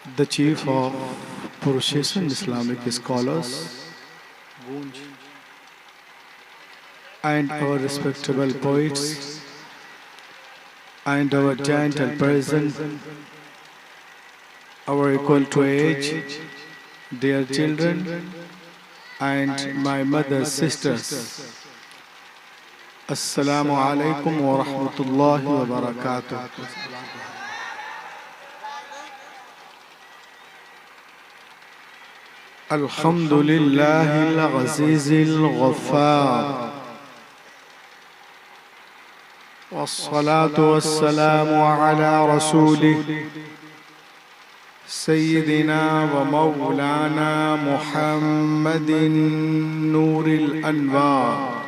the chief of Procession Islamic Scholars, and our respectable poets, and our gentle present, our equal to age, dear children, and my mother's sisters. Assalamu alaikum wa rahmatullahi wa barakatuh. Alhamdulillahi al-Azizil Ghaffar. Wassalatu wassalamu ala rasulih Sayyidina wa Mawlana Muhammadin Nuril Anwar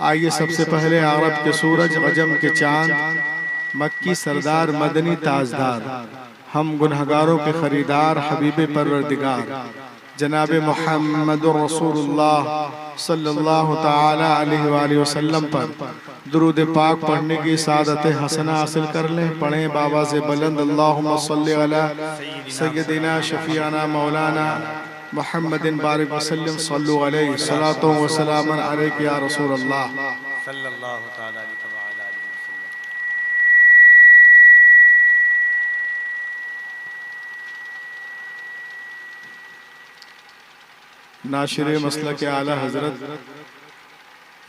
आइए सबसे पहले अरब के सूरज, गजम के चांद, मक्की सरदार, मदनी ताजदार, हम गुनहगारों के खरीदार, हबीब परवरदिगार जनाब मुहम्मदुर रसूलुल्लाह सल्लल्लाहु ताला अलैहि वसल्लम पर दुरूद पाक पढ़ने की सादत हसना हासिल कर लें। पढ़ें बाबा से बुलंद अल्लाहुम्मा सल्लि अला सय्यदिना शफीआना मौलाना मुहम्मदिन बारिक वसल्लम सल्लु अलैहि सलातो व सलामन अलैका या रसूल अल्लाह सल्लल्लाहु ताला अलैहि वसल्लम। नाशिर मसला के आला हजरत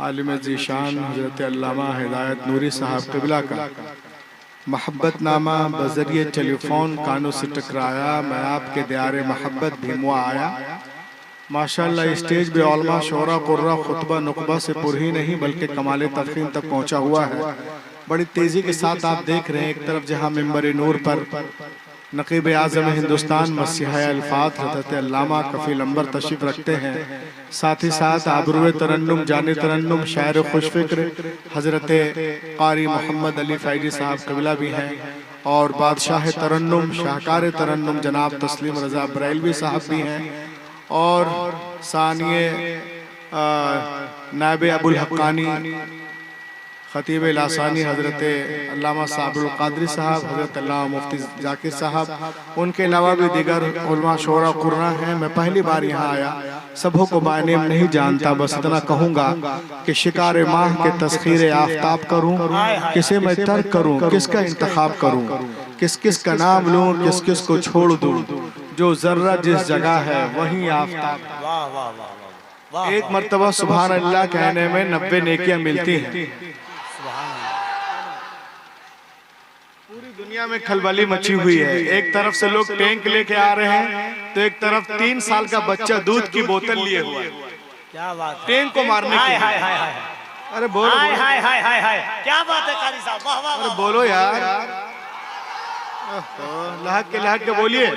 आलिम ज़ीशान हजरत अल्लामा हिदायत नूरी साहब क़िबला का मोहब्बत नामा बजरिए टेलीफोन कानों से टकराया। मैं आपके दियारे मोहब्बत भीमुआ आया। माशाअल्लाह स्टेज पे औलमा शोरा कुर्रा खुतबा नुकबा से पुर ही नहीं बल्कि कमाल तफहीम तक पहुंचा हुआ है। बड़ी तेज़ी के साथ आप देख रहे हैं, एक तरफ जहां मिंबर नूर पर नकीब आज़म हिंदुस्तान मसीह अल्फात हज़रत अल्लामा कफ़ील अंबर तशरीफ़ रखते हैं, साथ ही साथ आबरूए तरन्नुम, जाने तरन्नुम, शायर खुशफ़िक्र हज़रत क़ारी मोहम्मद अली फ़ैज़ी साहब क़िबला भी हैं और बादशाह तरन्नुम, शाहकार तरन्नुम जनाब तस्लीम रज़ा बरेलवी साहब भी हैं और सानिए नायब अबुल हक़ानी खतीब लासानी हज़रत अल्लामा साबिल क़ादरी साहब, हज़रत अल्लामा मुफ्ती जाकिर साहब, उनके अलावा भी दीगर उलमा शोरा कुर्रा हैं। मैं पहली बार यहाँ आया, सबों को बानेम नहीं जानता, बस इतना कहूँगा कि शिकार माह के तस्खीर आफ्ताब करूँ, किसे मैं तर्क करूँ, किसका इंतखाब करूँ, किस किस का नाम लूँ, किस किस को छोड़ दूँ, जो जर्रा जिस जगह है वहीं आफ्ताब। एक मरतबा सुभान अल्लाह कहने में 90 नेकियां मिलती हैं। पूरी दुनिया में खलबली मची हुई है। एक तरफ से लोग टैंक लेके आ रहे हैं तो एक तरफ 3 साल का बच्चा दूध की बोतल लिए हुआ है। क्या बात है? टैंक को मारने की। अरे बोलो, क्या बात है कारी साहब, वाह वाह। अरे बोलो यार, लहक के बोलिए।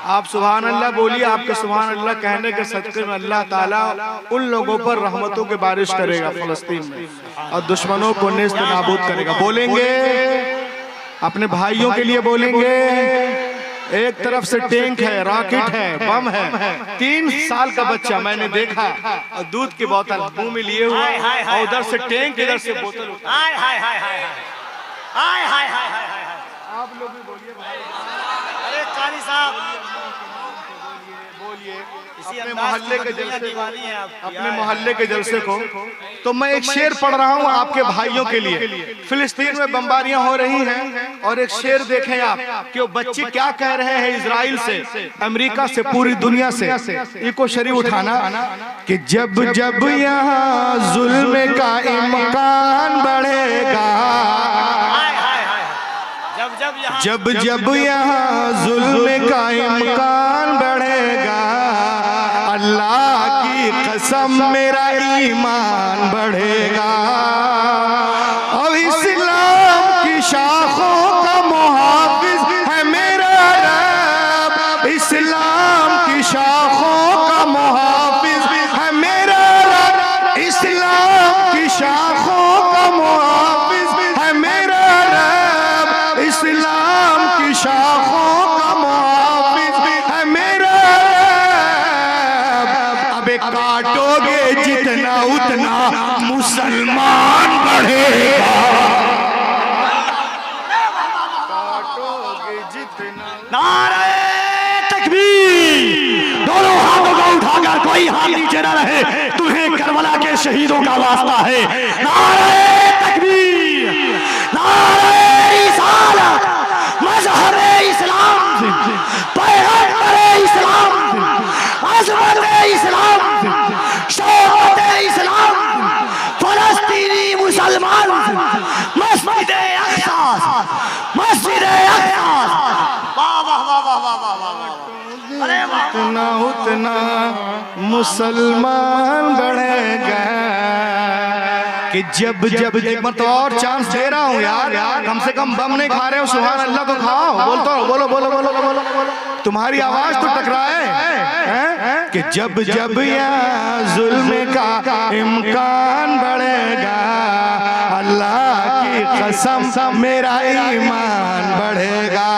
आप सुभान अल्लाह बोलिए। आपके सुभान अल्लाह कहने के सदक़े में अल्लाह ताला उन लोगों पर रहमतों की बारिश करेगा फ़लस्तीन में और दुश्मनों को नेस्त नाबूद करेगा। बोलेंगे, अपने भाइयों के लिए बोलेंगे। एक तरफ से टैंक है, रॉकेट है, बम है, 3 साल का बच्चा मैंने देखा और दूध की बोतल मुंह में लिए हुए और उधर से टैंक, इधर से बोतल। आप लोग भी बोलिए। अरे कारी साहब बोलिए अपने मोहल्ले के जलसे को, अपने मोहल्ले के जलसे को। तो मैं एक शेर पढ़ रहा हूँ आपके भाइयों के लिए। फिलिस्तीन में बमबारियां हो रही हैं और एक शेर देखें आप कि वो बच्चे क्या कह रहे हैं इजराइल से, अमेरिका से, पूरी दुनिया से। इको शरीफ उठाना कि जब जब यहाँ जुल्म का इम्कान बढ़ेगा, जब जब यहाँ जुल्म का इम्कान बढ़ेगा, अल्लाह की कसम मेरा ईमान बढ़ेगा। और इस्लाम की शाखों का मुहाफिज है मेरा रब, इस्लाम की शाखों का मुहाफिज है मेरा रब, इस्लाम की शाखों का मुहाफिज है मेरा रब, इस्लाम की शाखों का मुहाफिज है मेरा रब। अबे काटोगे जितना उतना मुसलमान बढ़ेगा, काटोगे जितना। नारे तकबीर, दोनों हाथों को उठाकर कोई हाथ नीचे न रहे, तुम्हें करबला के शहीदों का वास्ता है। नारे तकबीर, नारे रिसालत, मज़हर-ए इस्लाम, पैगंबर-ए इस्लाम, अज़मत-ए इस्लाम, शौकत-ए इस्लाम, फलस्तीनी मुसलमान, मस्जिद-ए अक़सा, मस्जिद-ए अक़सा। वाह वाह वाह वाह वाह वाह वाह, अरे वाह। उतना उतना मुसलमान बढ़ेगा कि जब जब एक बार तो और चांस दे रहा हूँ यार, कम से कम बम नहीं खा रहे हो, सुभान अल्लाह तो खाओ। बोलो बोलो बोलो बोलो बोलो, तुम्हारी आवाज तो टकराए हैं कि जब जब यहाँ जुल्म का इम्कान बढ़ेगा, अल्लाह की कसम मेरा ईमान बढ़ेगा।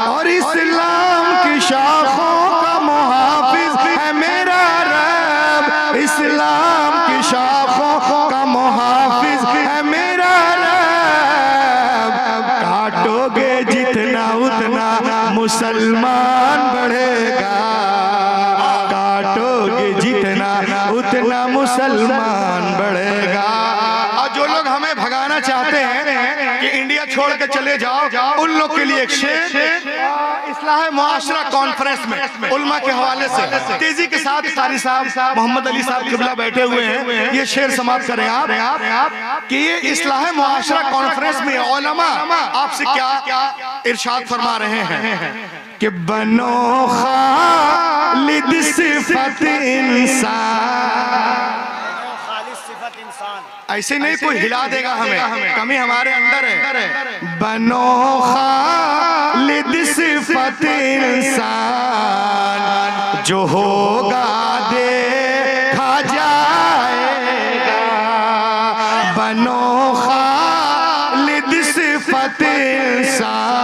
और इस्लाम की शाखों का मुहाफिज है मेरा रब, इस्लाम की शाखों का मुहाफिज है मेरा रब। काटोगे जितना उतना मुसलमान बढ़ेगा, काटोगे जितना उतना मुसलमान बढ़ेगा। और जो लोग हमें भगाना चाहते हैं कि इंडिया छोड़ के चले जाओ, उन लोग के लिए एक शेर इस्लाह मुआशरा कॉन्फ्रेंस में उल्मा के हवाले से तेजी के साथ कारी साहब, मोहम्मद अली साहब किबला बैठे हुए हैं, ये शेर समाप्त करें आप कि ये इस्लाह मुआशरा कॉन्फ्रेंस में उलमा आपसे क्या इरशाद फरमा रहे हैं कि बनो खालिद सिफत इंसान। ऐसे नहीं कोई हिला देगा हमें, कमी हमारे अंदर है। बनो खालिद सिफत इंसान, जो होगा देखा जाएगा। बनो खालिद सिफत इंसान,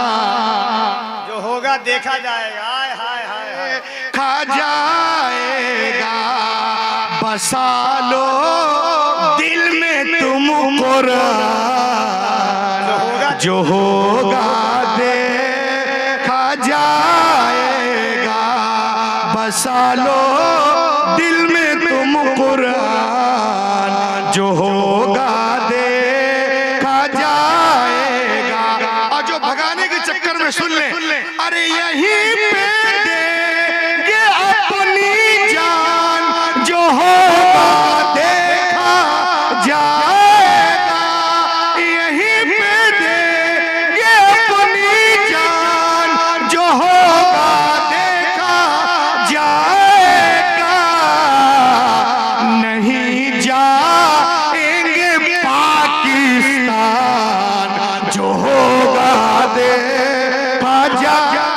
जो होगा देखा जाएगा, हाय हाय हाय, खा जाएगा। बसा लो दिल में तुम कुरान, जो होगा देखा जाएगा। बसा लो दिल में तुम कुरान, जो होगा देखा जाएगा। और जो भगाने के चक्कर में सुन ले, अरे यहीं पे देंगे अपनी जान, जो होगा देखा जाएगा। यहीं पे देंगे अपनी जान, जो होगा देखा जाएगा। नहीं जाएंगे पाकिस्तान, जो होगा देखा जाएगा।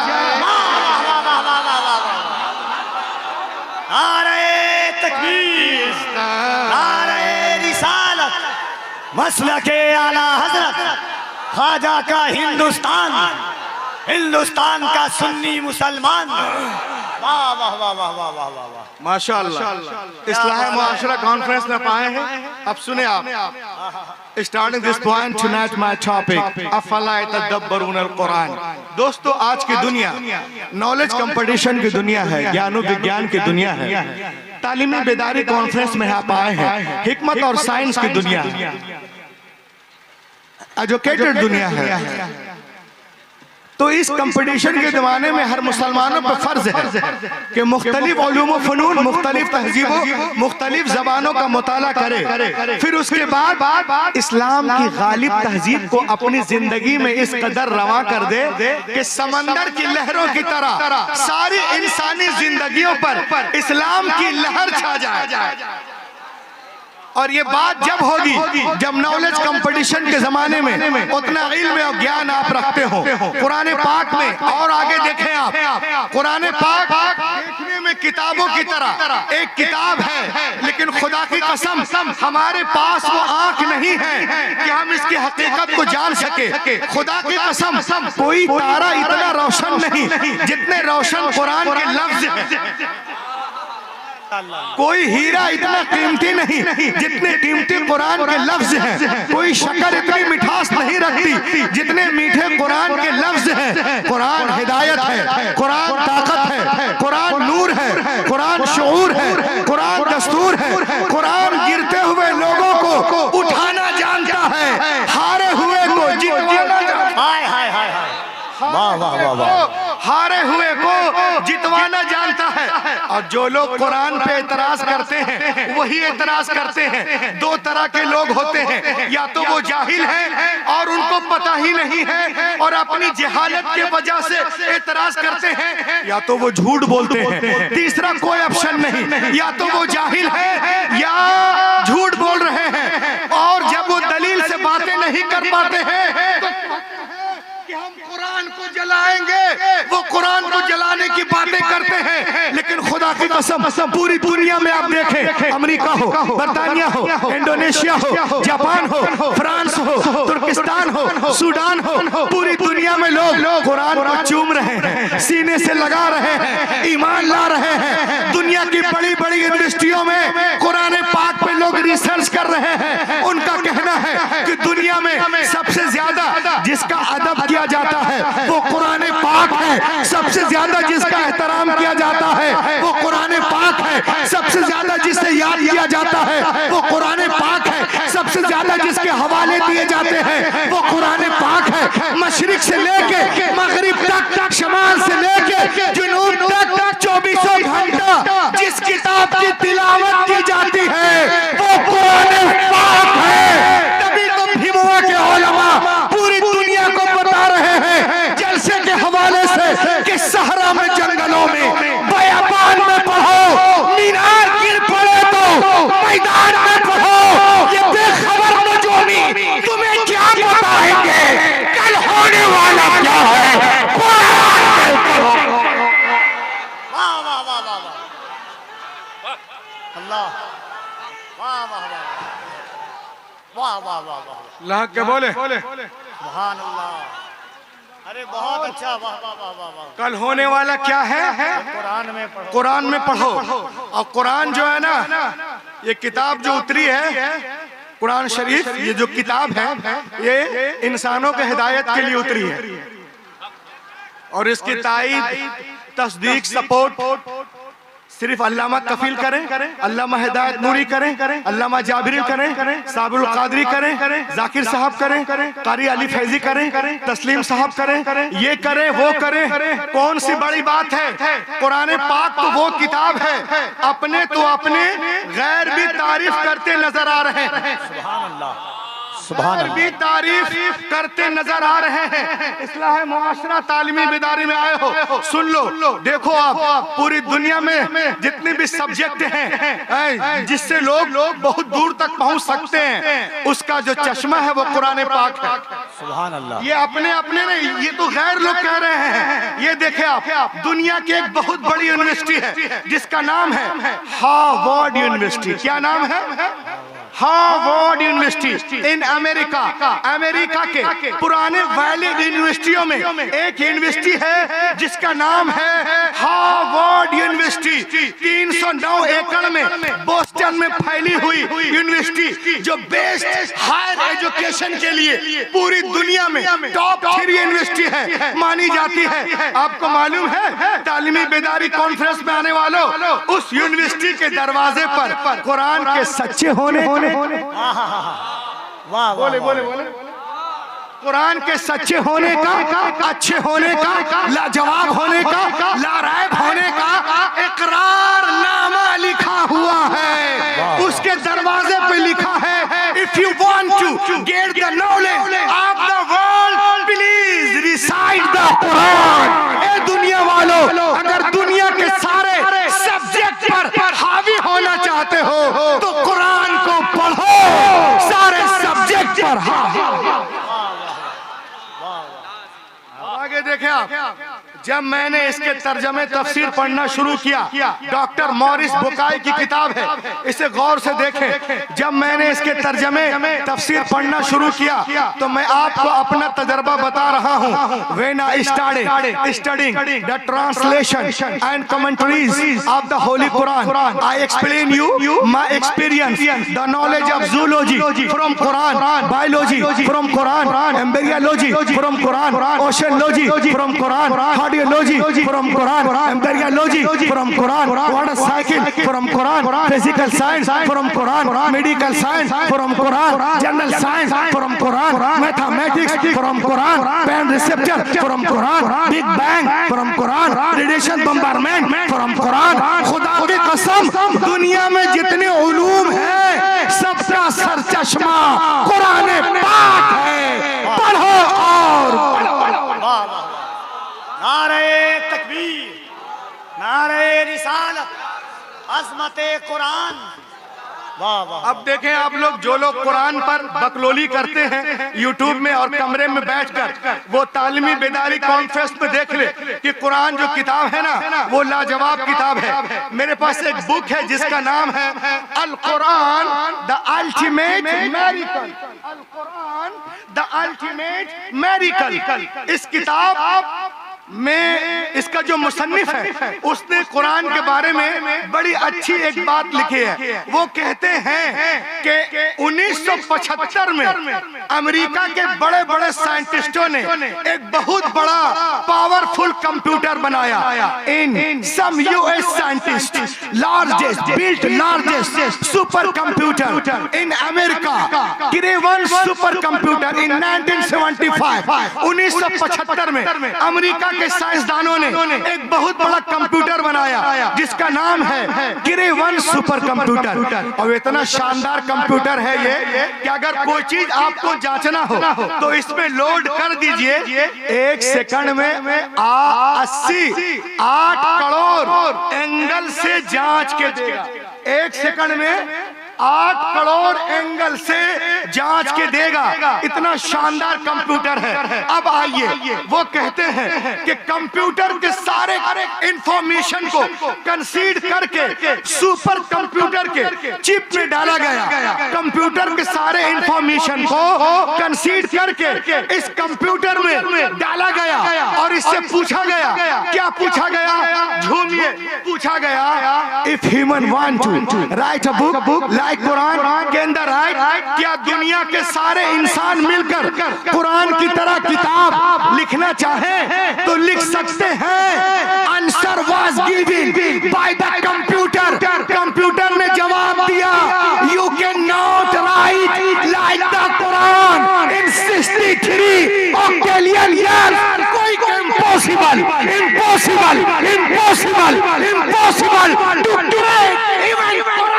नारे तकबीर, नारे रिसालत, मसलके आला हजरत ख्वाजा का हिंदुस्तान, हिंदुस्तान का सुन्नी मुसलमान। वाह वाह वाह वाह वाह वाह वाह वाह। माशाअल्लाह। इस्लाह मुआशरा कॉन्फ्रेंस में पाए हैं। अब सुने आप, starting this point tonight my topic अफला यतदब्बरून अल कुरान। दोस्तों, आज की दुनिया नॉलेज कंपटीशन की दुनिया है, ज्ञान विज्ञान की दुनिया है, तालीमी बेदारी कॉन्फ्रेंस में आप आए हैं, हिकमत और साइंस की दुनिया है, एजुकेटेड दुनिया है। तो इस कंपटीशन के जमाने में हर मुसलमानों पर फर्ज है कि मुख्तलिफ उलूम व फनून, मुख्तलिफ तहजीबों, मुख्तलिफ जबानों का मुताला करे, फिर उसके बाद इस्लाम की गालिब तहजीब को अपनी जिंदगी में इस कदर रवा कर दे कि समंदर की लहरों की तरह सारी इंसानी जिंदगियों पर इस्लाम की लहर छा जाए। और ये बात जब होगी जब नॉलेज कंपटीशन के जमाने में उतना इल्म और ज्ञान आप रखते हो। कुरान पाक में और आगे देखें आप, कुरान पाक देखने में किताबों की तरह एक किताब है, लेकिन खुदा की कसम हमारे पास वो आंख नहीं है कि हम इसकी हकीकत को जान सके। खुदा की कसम कोई तारा इतना रोशन नहीं जितने रोशन कुरान के लफ्ज हैं, कोई हीरा इतना कीमती नहीं जितने कीमती कुरान के लफ्ज हैं, कोई शक्कर इतनी मिठास नहीं रखती जितने मीठे कुरान के लफ्ज हैं। कुरान हिदायत है, कुरान ताकत है, कुरान नूर है, कुरान शऊर है, कुरान दस्तूर है, कुरान गिरते हुए लोगों को उठाना जानता है, हारे हुए को जितवाना जानता है। हाय हाय हाय, वाह वाह वाह वाह। हारे हुए को जितवाना जानता है। और जो लोग कुरान पे एतराज करते हैं वही एतराज करते हैं। दो तरह के लोग होते हैं, या तो वो जाहिल हैं और उनको पता ही नहीं है और अपनी जहालत के वजह से एतराज करते हैं, या तो वो झूठ बोलते हैं। तीसरा कोई ऑप्शन नहीं, या तो वो जाहिल है या झूठ बोल रहे हैं। और जब वो दलील से बातें नहीं कर पाते हैं तो कि हम कुरान को जलाएंगे, वो कुरान को जलाने की बातें करते हैं। लेकिन खुदा की कसम पूरी दुनिया में आप देखें, अमेरिका हो, बर्तानिया हो, इंडोनेशिया हो, जापान हो, फ्रांस हो, तुर्किस्तान हो, सूडान हो, पूरी दुनिया में लोग कुरान को चूम रहे हैं, सीने से लगा रहे हैं, ईमान ला रहे हैं। दुनिया की बड़ी बड़ी यूनिवर्सिटियों में कुरान पाक पे लोग रिसर्च कर रहे हैं। उनका कहना है कि दुनिया में सबसे ज्यादा जिसका अदब किया जाता है वो कुरान पाक है, सबसे ज्यादा जिसका एहतराम किया जाता है वो कुरान पाक है, सबसे ज्यादा जिसे याद किया जाता है वो कुरान पाक है, सबसे ज्यादा जिसके हवाले दिए जाते हैं वो कुरान पाक है। मशरिक से लेके मगरिब तक, शमाल से लेके जुनूब तक 24 घंटा जिस किताब की तिलावत की जाती है वो कुरान पाक है। तभी तो भिमुआ के उलमा पूरी दुनिया को बता रहे हैं जलसे के हवाले से कि सहरा में, जंगलों में, बयाबान में पढ़ो, मीनार गिर पड़े तो मैदान में पढ़ो। ये बेखबर नजूमी तुम्हें क्या बताएंगे कल होने वाला क्या है। वाह वाह वाह वाह वाह, अल्लाह, वाह वाह वाह वाह वाह वाह वाह, लाख के बोले सुभान अल्लाह। अरे बहुत अच्छा, वाह वाह वाह वाह वाह। कल होने वाला क्या है कुरान में पढ़ो, कुरान में पढ़ो। और कुरान जो है ना, ये किताब जो उतरी है, कुरान शरीफ, ये जो किताब है ये इंसानों के हिदायत के लिए उतरी है। और इसकी ताईद, तस्दीक, सपोर्ट सिर्फ अल्लामा कफील करें, अल्लामा हिदायत नूरी करें, अल्लामा जाबिरी करें, साबिरुल कादरी करें, जाकिर साहब करें, कारी अली फैजी करें, तस्लीम साहब करें, ये करें वो करें। कौन सी बड़ी बात है? कुरान पाक तो वो किताब है, अपने तो अपने गैर भी तारीफ करते नजर आ रहे हैं। सुभान अल्लाह, सुभान भी तारीफ करते नजर आ रहे हैं। इस्लाह मुआशरा तालीमी बेदारी में आए हो, सुन लो, देखो आप पूरी दुनिया में जितने भी सब्जेक्ट हैं जिससे लोग बहुत दूर तक पहुंच सकते हैं, उसका जो चश्मा है वो कुरान पाक है। सुभान अल्लाह। ये अपने अपने नहीं, ये तो गैर लोग कह रहे हैं। ये देखे आप, दुनिया की एक बहुत बड़ी यूनिवर्सिटी है जिसका नाम है हार्वर्ड यूनिवर्सिटी। क्या नाम है? Harvard university in America, America के पुराने वैलिड यूनिवर्सिटियों में एक यूनिवर्सिटी है जिसका नाम है हार्वर्ड यूनिवर्सिटी। 309 एकड़ में बोस्टन में फैली हुई यूनिवर्सिटी, जो बेस्ट हायर एजुकेशन के लिए पूरी दुनिया में टॉप 3 यूनिवर्सिटी है मानी जाती है। आपको मालूम है, तालीमी बेदारी कॉन्फ्रेंस में आने वालों, उस यूनिवर्सिटी के दरवाजे पर कुरान के सच्चे होने, वाह बोले बोले बोले, कुरान के सच्चे होने का, अच्छे होने का, लाजवाब होने का, लारायब होने का इकरारनामा लिखा हुआ है। उसके दरवाजे पे लिखा है, if you want to get the knowledge of the world please recite the Quran. ए दुनिया वालों, अगर दुनिया के सारे सब्जेक्ट पर हावी होना चाहते हो तो कुरान को पढ़ो, सारे सब्जेक्ट पर हावी। आगे देखें आप, जब मैंने इसके तर्जमे तफसीर पढ़ना शुरू किया, डॉक्टर मॉरिस बुकाई की किताब है, इसे गौर से देखें। जब मैंने इसके तर्जमे तफसीर पढ़ना शुरू किया तो मैं आपको अपना तजर्बा बता रहा हूँ। When I started studying the translation and commentaries of the Holy Quran, I explain you my experience, the knowledge of zoology from Quran, biology from Quran, embryology from Quran, oceanology from Quran, cardiology from Quran, embryology from Quran, water cycle from Quran, physical science from Quran, medical science from Quran, general science from Quran, mathematics from Quran, pain receptor from Quran, big bang from Quran, radiation bombardment from Quran। खुदा की कसम, दुनिया में जितने उलूम है सबका sir चश्मा कुरान पाक है। पढ़ो और नारे तकबीर, नारे रिसालत, अज़मते कुरान। वाह वाह। अब देखें आप लोग, जो लोग कुरान पर बकलोली करते हैं यूट्यूब में और कमरे में बैठकर, वो तालीमी बेदारी कॉन्फ्रेंस में देख ले कि कुरान जो किताब है ना, वो लाजवाब किताब है। मेरे पास एक बुक है जिसका नाम है अल कुरान द अल्टीमेट मेरिकल, अल कुरान द अल्टीमेट मेरिकल। इस किताब में इसका जो मुसन्निफ है उसने कुरान के बारे में बड़ी अच्छी एक बात लिखी है। वो कहते हैं कि 1975 में अमेरिका के बड़े बड़े साइंटिस्टों ने एक बहुत बड़ा पावरफुल कंप्यूटर बनाया। In some US scientist largest super computer in America, Cray one super computer in 1975। 1975 में अमेरिका के साइंसदानों ने एक बहुत बड़ा कंप्यूटर बनाया जिसका नाम है क्रेवन सुपर कंप्यूटर। और इतना शानदार कंप्यूटर है ये कि अगर कोई चीज आपको जांचना हो तो इसमें लोड कर दीजिए, 1 सेकंड में 88 करोड़ एंगल से जांच के देगा। 1 सेकंड में 8 करोड़ एंगल से जांच के देगा। इतना शानदार कंप्यूटर है। अब आइए, वो कहते हैं कि कंप्यूटर के सारे इंफॉर्मेशन को कंसीड करके सुपर कंप्यूटर के चिप में डाला गया। कंप्यूटर के सारे इंफॉर्मेशन को कंसीड करके इस कंप्यूटर में डाला गया और इससे पूछा गया, क्या पूछा गया? झूमिए, पूछा गया if human want to write a book like Quran के अंदर राइट, क्या दुनिया के सारे इंसान मिलकर कुरान की तरह किताब लिखना चाहे तो लिख सकते हैं? Answer was given by the computer. Computer ने जवाब दिया, you can not write like the Quran in 63 octillion years. कोई impossible, impossible, impossible, impossible to create even Quran.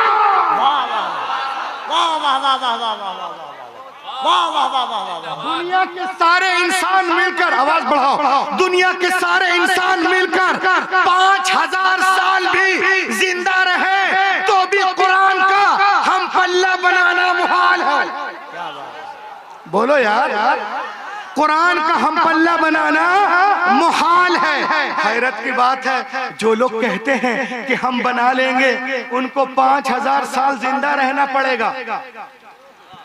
दुनिया के सारे इंसान मिलकर, आवाज बढ़ाओ, दुनिया के सारे इंसान मिलकर 5000 साल भी जिंदा रहे तो भी कुरान का हम पल्ला बनाना मुहाल है। बोलो यार, कुरान का हम पल्ला बनाना मुहाल है। हैरत की बात है, जो लोग कहते हैं कि हम बना लेंगे उनको 5000 साल जिंदा रहना पड़ेगा,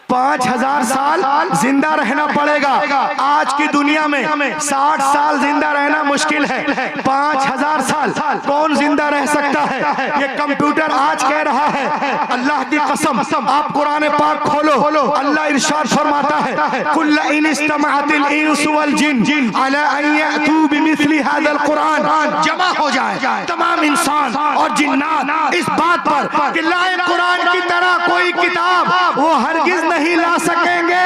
5000 साल जिंदा रहना पड़ेगा। आज की दुनिया में 60 साल जिंदा रहना मुश्किल है, 5000 साल कौन जिंदा रह सकता है? ये कंप्यूटर आज कह रहा है। अल्लाह की कसम, आप कुरान पाक खोलो, अल्लाह इरशाद फरमाता है, कुल इन इस्तमअतिल इंस वल जिन अला अन यअतू बिमिस्ली हाज़ल कुरान, जमा हो जाए तमाम इंसान और जिन्नात इस बात पर कि लाए कुरान की तरह कोई किताब, वो हरगिज नहीं ला सकेंगे।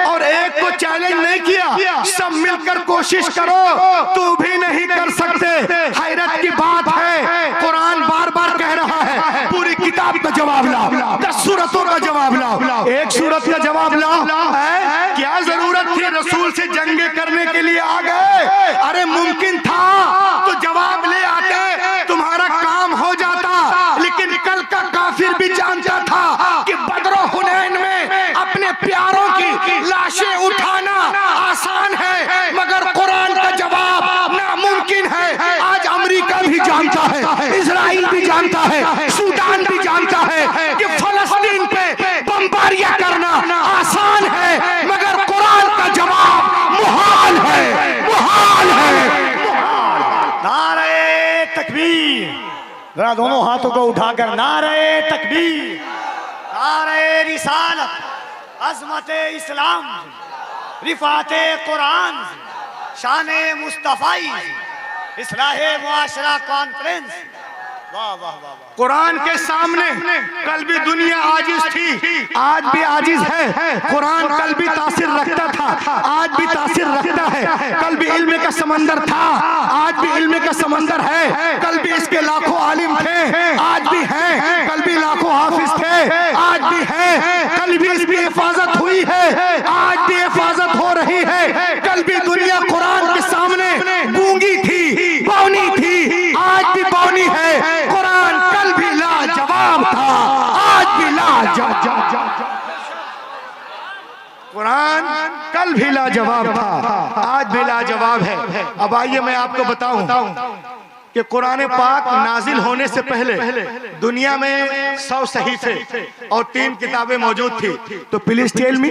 और एक को चैलेंज नहीं किया, सब मिलकर कोशिश करो, तू भी नहीं कर सकते। हैरत की बात है, कुरान बार बार कह रहा है पूरी किताब का जवाब लाओ, 10 सूरतों का जवाब लाओ, एक सूरत का जवाब लाओ। क्या जरूरत थी रसूल से जंगे करने के लिए आ गए? अरे मुमकिन था तो जवाब ले आते, तुम्हारा काम हो जाता। लेकिन कल का काफिर भी जानता था कि बदर और हुनैन में अपने प्यारों की लाशें उठाना आसान है, मगर कुरान का जवाब नामुमकिन है। आज अमेरिका भी जानता है, इजराइल भी जानता है, सूडान भी जानता है कि फलस्तीन पे बमबारियां करना आसान है, मगर कुरान का जवाब मुहाल है, मुहाल है। नारे तकबीर, जरा दोनों हाथों को उठाकर नारे तकबीर, नारे रिसालत, अज़मत इस्लाम, रिफाते कुरान, शाने मुस्तफ़ाई, इस्लाहे मुआशरा कॉन्फ्रेंस। वाह वाह वाह वाह। कुरान के सामने कल भी दुनिया आजिज थी, आज भी आजिज है। कुरान कल भी तासीर रखता था, आज भी तासीर रखता है। कल भी इल्म का समंदर था, आज भी इल्म का समंदर है। कल भी इसके लाखों आलिम थे, आज भी हैं। कल भी लाखों हाफिज थे, आज भी हैं। कल भी इसकी हिफाजत हुई है, आज भी हिफाजत हो रही है। कल भी दुनिया कुरान के सामने गूंगी थी, बौनी थी, आज भी बौनी है। कुरान कल भी लाजवाब था, आज भी लाजवाब। कुरान कल भी लाजवाब था, आज भी लाजवाब है। अब आइए मैं आपको बताऊं कि कुरान पाक नाजिल होने से पहले दुनिया में 100 सहीफे और 3 किताबें मौजूद थी। तो please tell me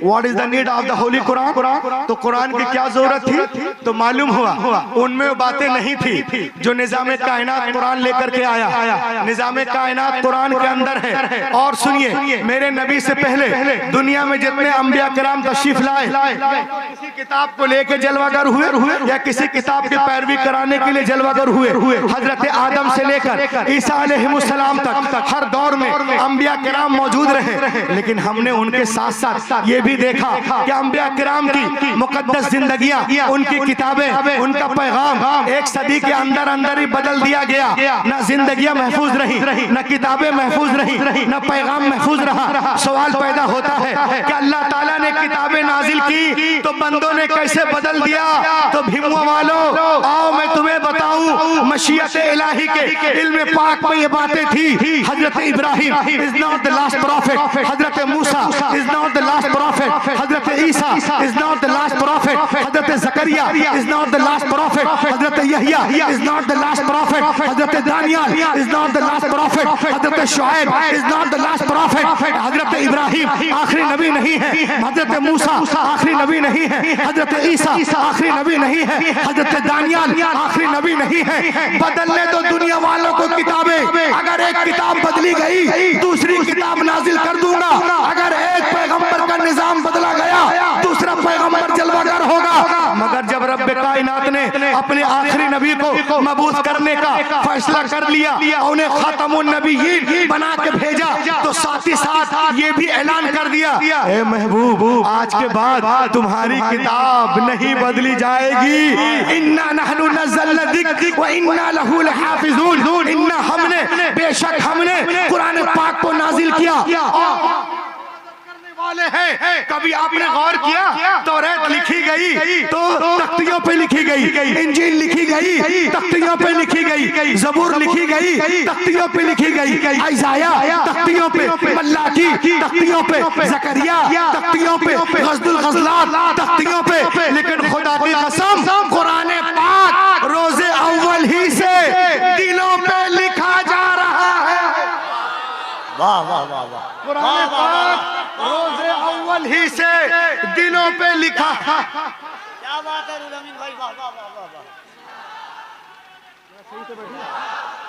what is the need of the holy Quran? तो कुरान की क्या जरूरत थी? तो मालूम हुआ उनमें वो बातें नहीं थी जो निजाम कायनात कुरान लेकर के आया। निजाम कायनात कुरान के अंदर है। और सुनिए, मेरे नबी से पहले दुनिया में जितने अंबिया किराम तशरीफ लाए, किसी किताब को लेके जलवागर हुए या किसी किताब की पैरवी कराने के लिए जलवागर हुए। हजरत आदम से लेकर ईसा अलैहिस्सलाम तक हर दौर में अंबिया किराम मौजूद रहे। लेकिन हमने उनके साथ साथ ये भी देखा कि अंबिया किराम की मुकद्दस जिंदगियां, उनकी किताबें, उनका पैगाम एक सदी के अंदर अंदर ही बदल दिया गया। न जिंदगियां महफूज रही, न किताबें महफूज रही, न पैगाम महफूज रहा। सवाल पैदा होता है कि अल्लाह ताला ने किताबें नाजिल की तो बंदों ने कैसे बदल दिया? तो भीमुआ वालों, आओ मैं तुम्हें बताऊं, मशीयत इलाही के इल्म पाक में ये बातें थी। हजरत Ibrahim is not the last prophet, हजरत Musa is not the last prophet, हजरत Isa is not the last prophet, हजरत Zakariya is not the last prophet, हजरत Yahya is not the last prophet, हजरत Daniyal is not the last prophet, हजरत Shuaib is not the last prophet, हजरत इब्राहिम आखिरी नबी नहीं है, हजरत मूसा आखिरी नबी नहीं है, हजरत ईसा आखिरी नबी नहीं है, हजरत दानियाल आखिरी नबी नहीं है। बदलने दो दुनिया वालों को किताबें। अगर एक किताब बदली गई, दूसरी किताब नाजिल कर दूंगा। अगर एक पैगंबर का निजाम बदला गया, दूसरा पैगंबर जलवागर होगा। मगर जब रब्बे कायनात ने अपने आखिरी नबी को मबूस करने का फैसला कर लिया, उन्हें खातमुन नबीयीन बना के भेजा, तो साथ ही साथ ये भी ऐलान कर दिया, ए महबूब, आज के बाद तुम्हारी किताब नहीं बदली जाएगी। इन्ना नहनु नज़्ज़लना ज़िक्र व इन्ना लहू लहाफ़िज़ून। इन्ना हमने, बेशक हमने कुरान पाक को नाजिल किया। वाले हैं। कभी आपने गौर किया तौरात लिखी गई तो तख्तियों पे लिखी गई, इंजील लिखी गई तख्तियों पे लिखी गई, जबूर लिखी गई तख्तियों पे लिखी गई, इज़ाया तख्तियों पे, मल्लाकी तख्तियों पे, ज़करिया तख्तियों पे, गज़दुल गज़लात तख्तियों पे। लेकिन खुदा की कसम कुरान पाक रोज़े अव्वल ही से दिलों पे लिखा जा रहा है। वाह वाह वाह वाह, कुरान पाक रोज़े अव्वल ही से दिलों पे लिखा। क्या बात है रुल अमीन भाई, वाह वाह वाह वाह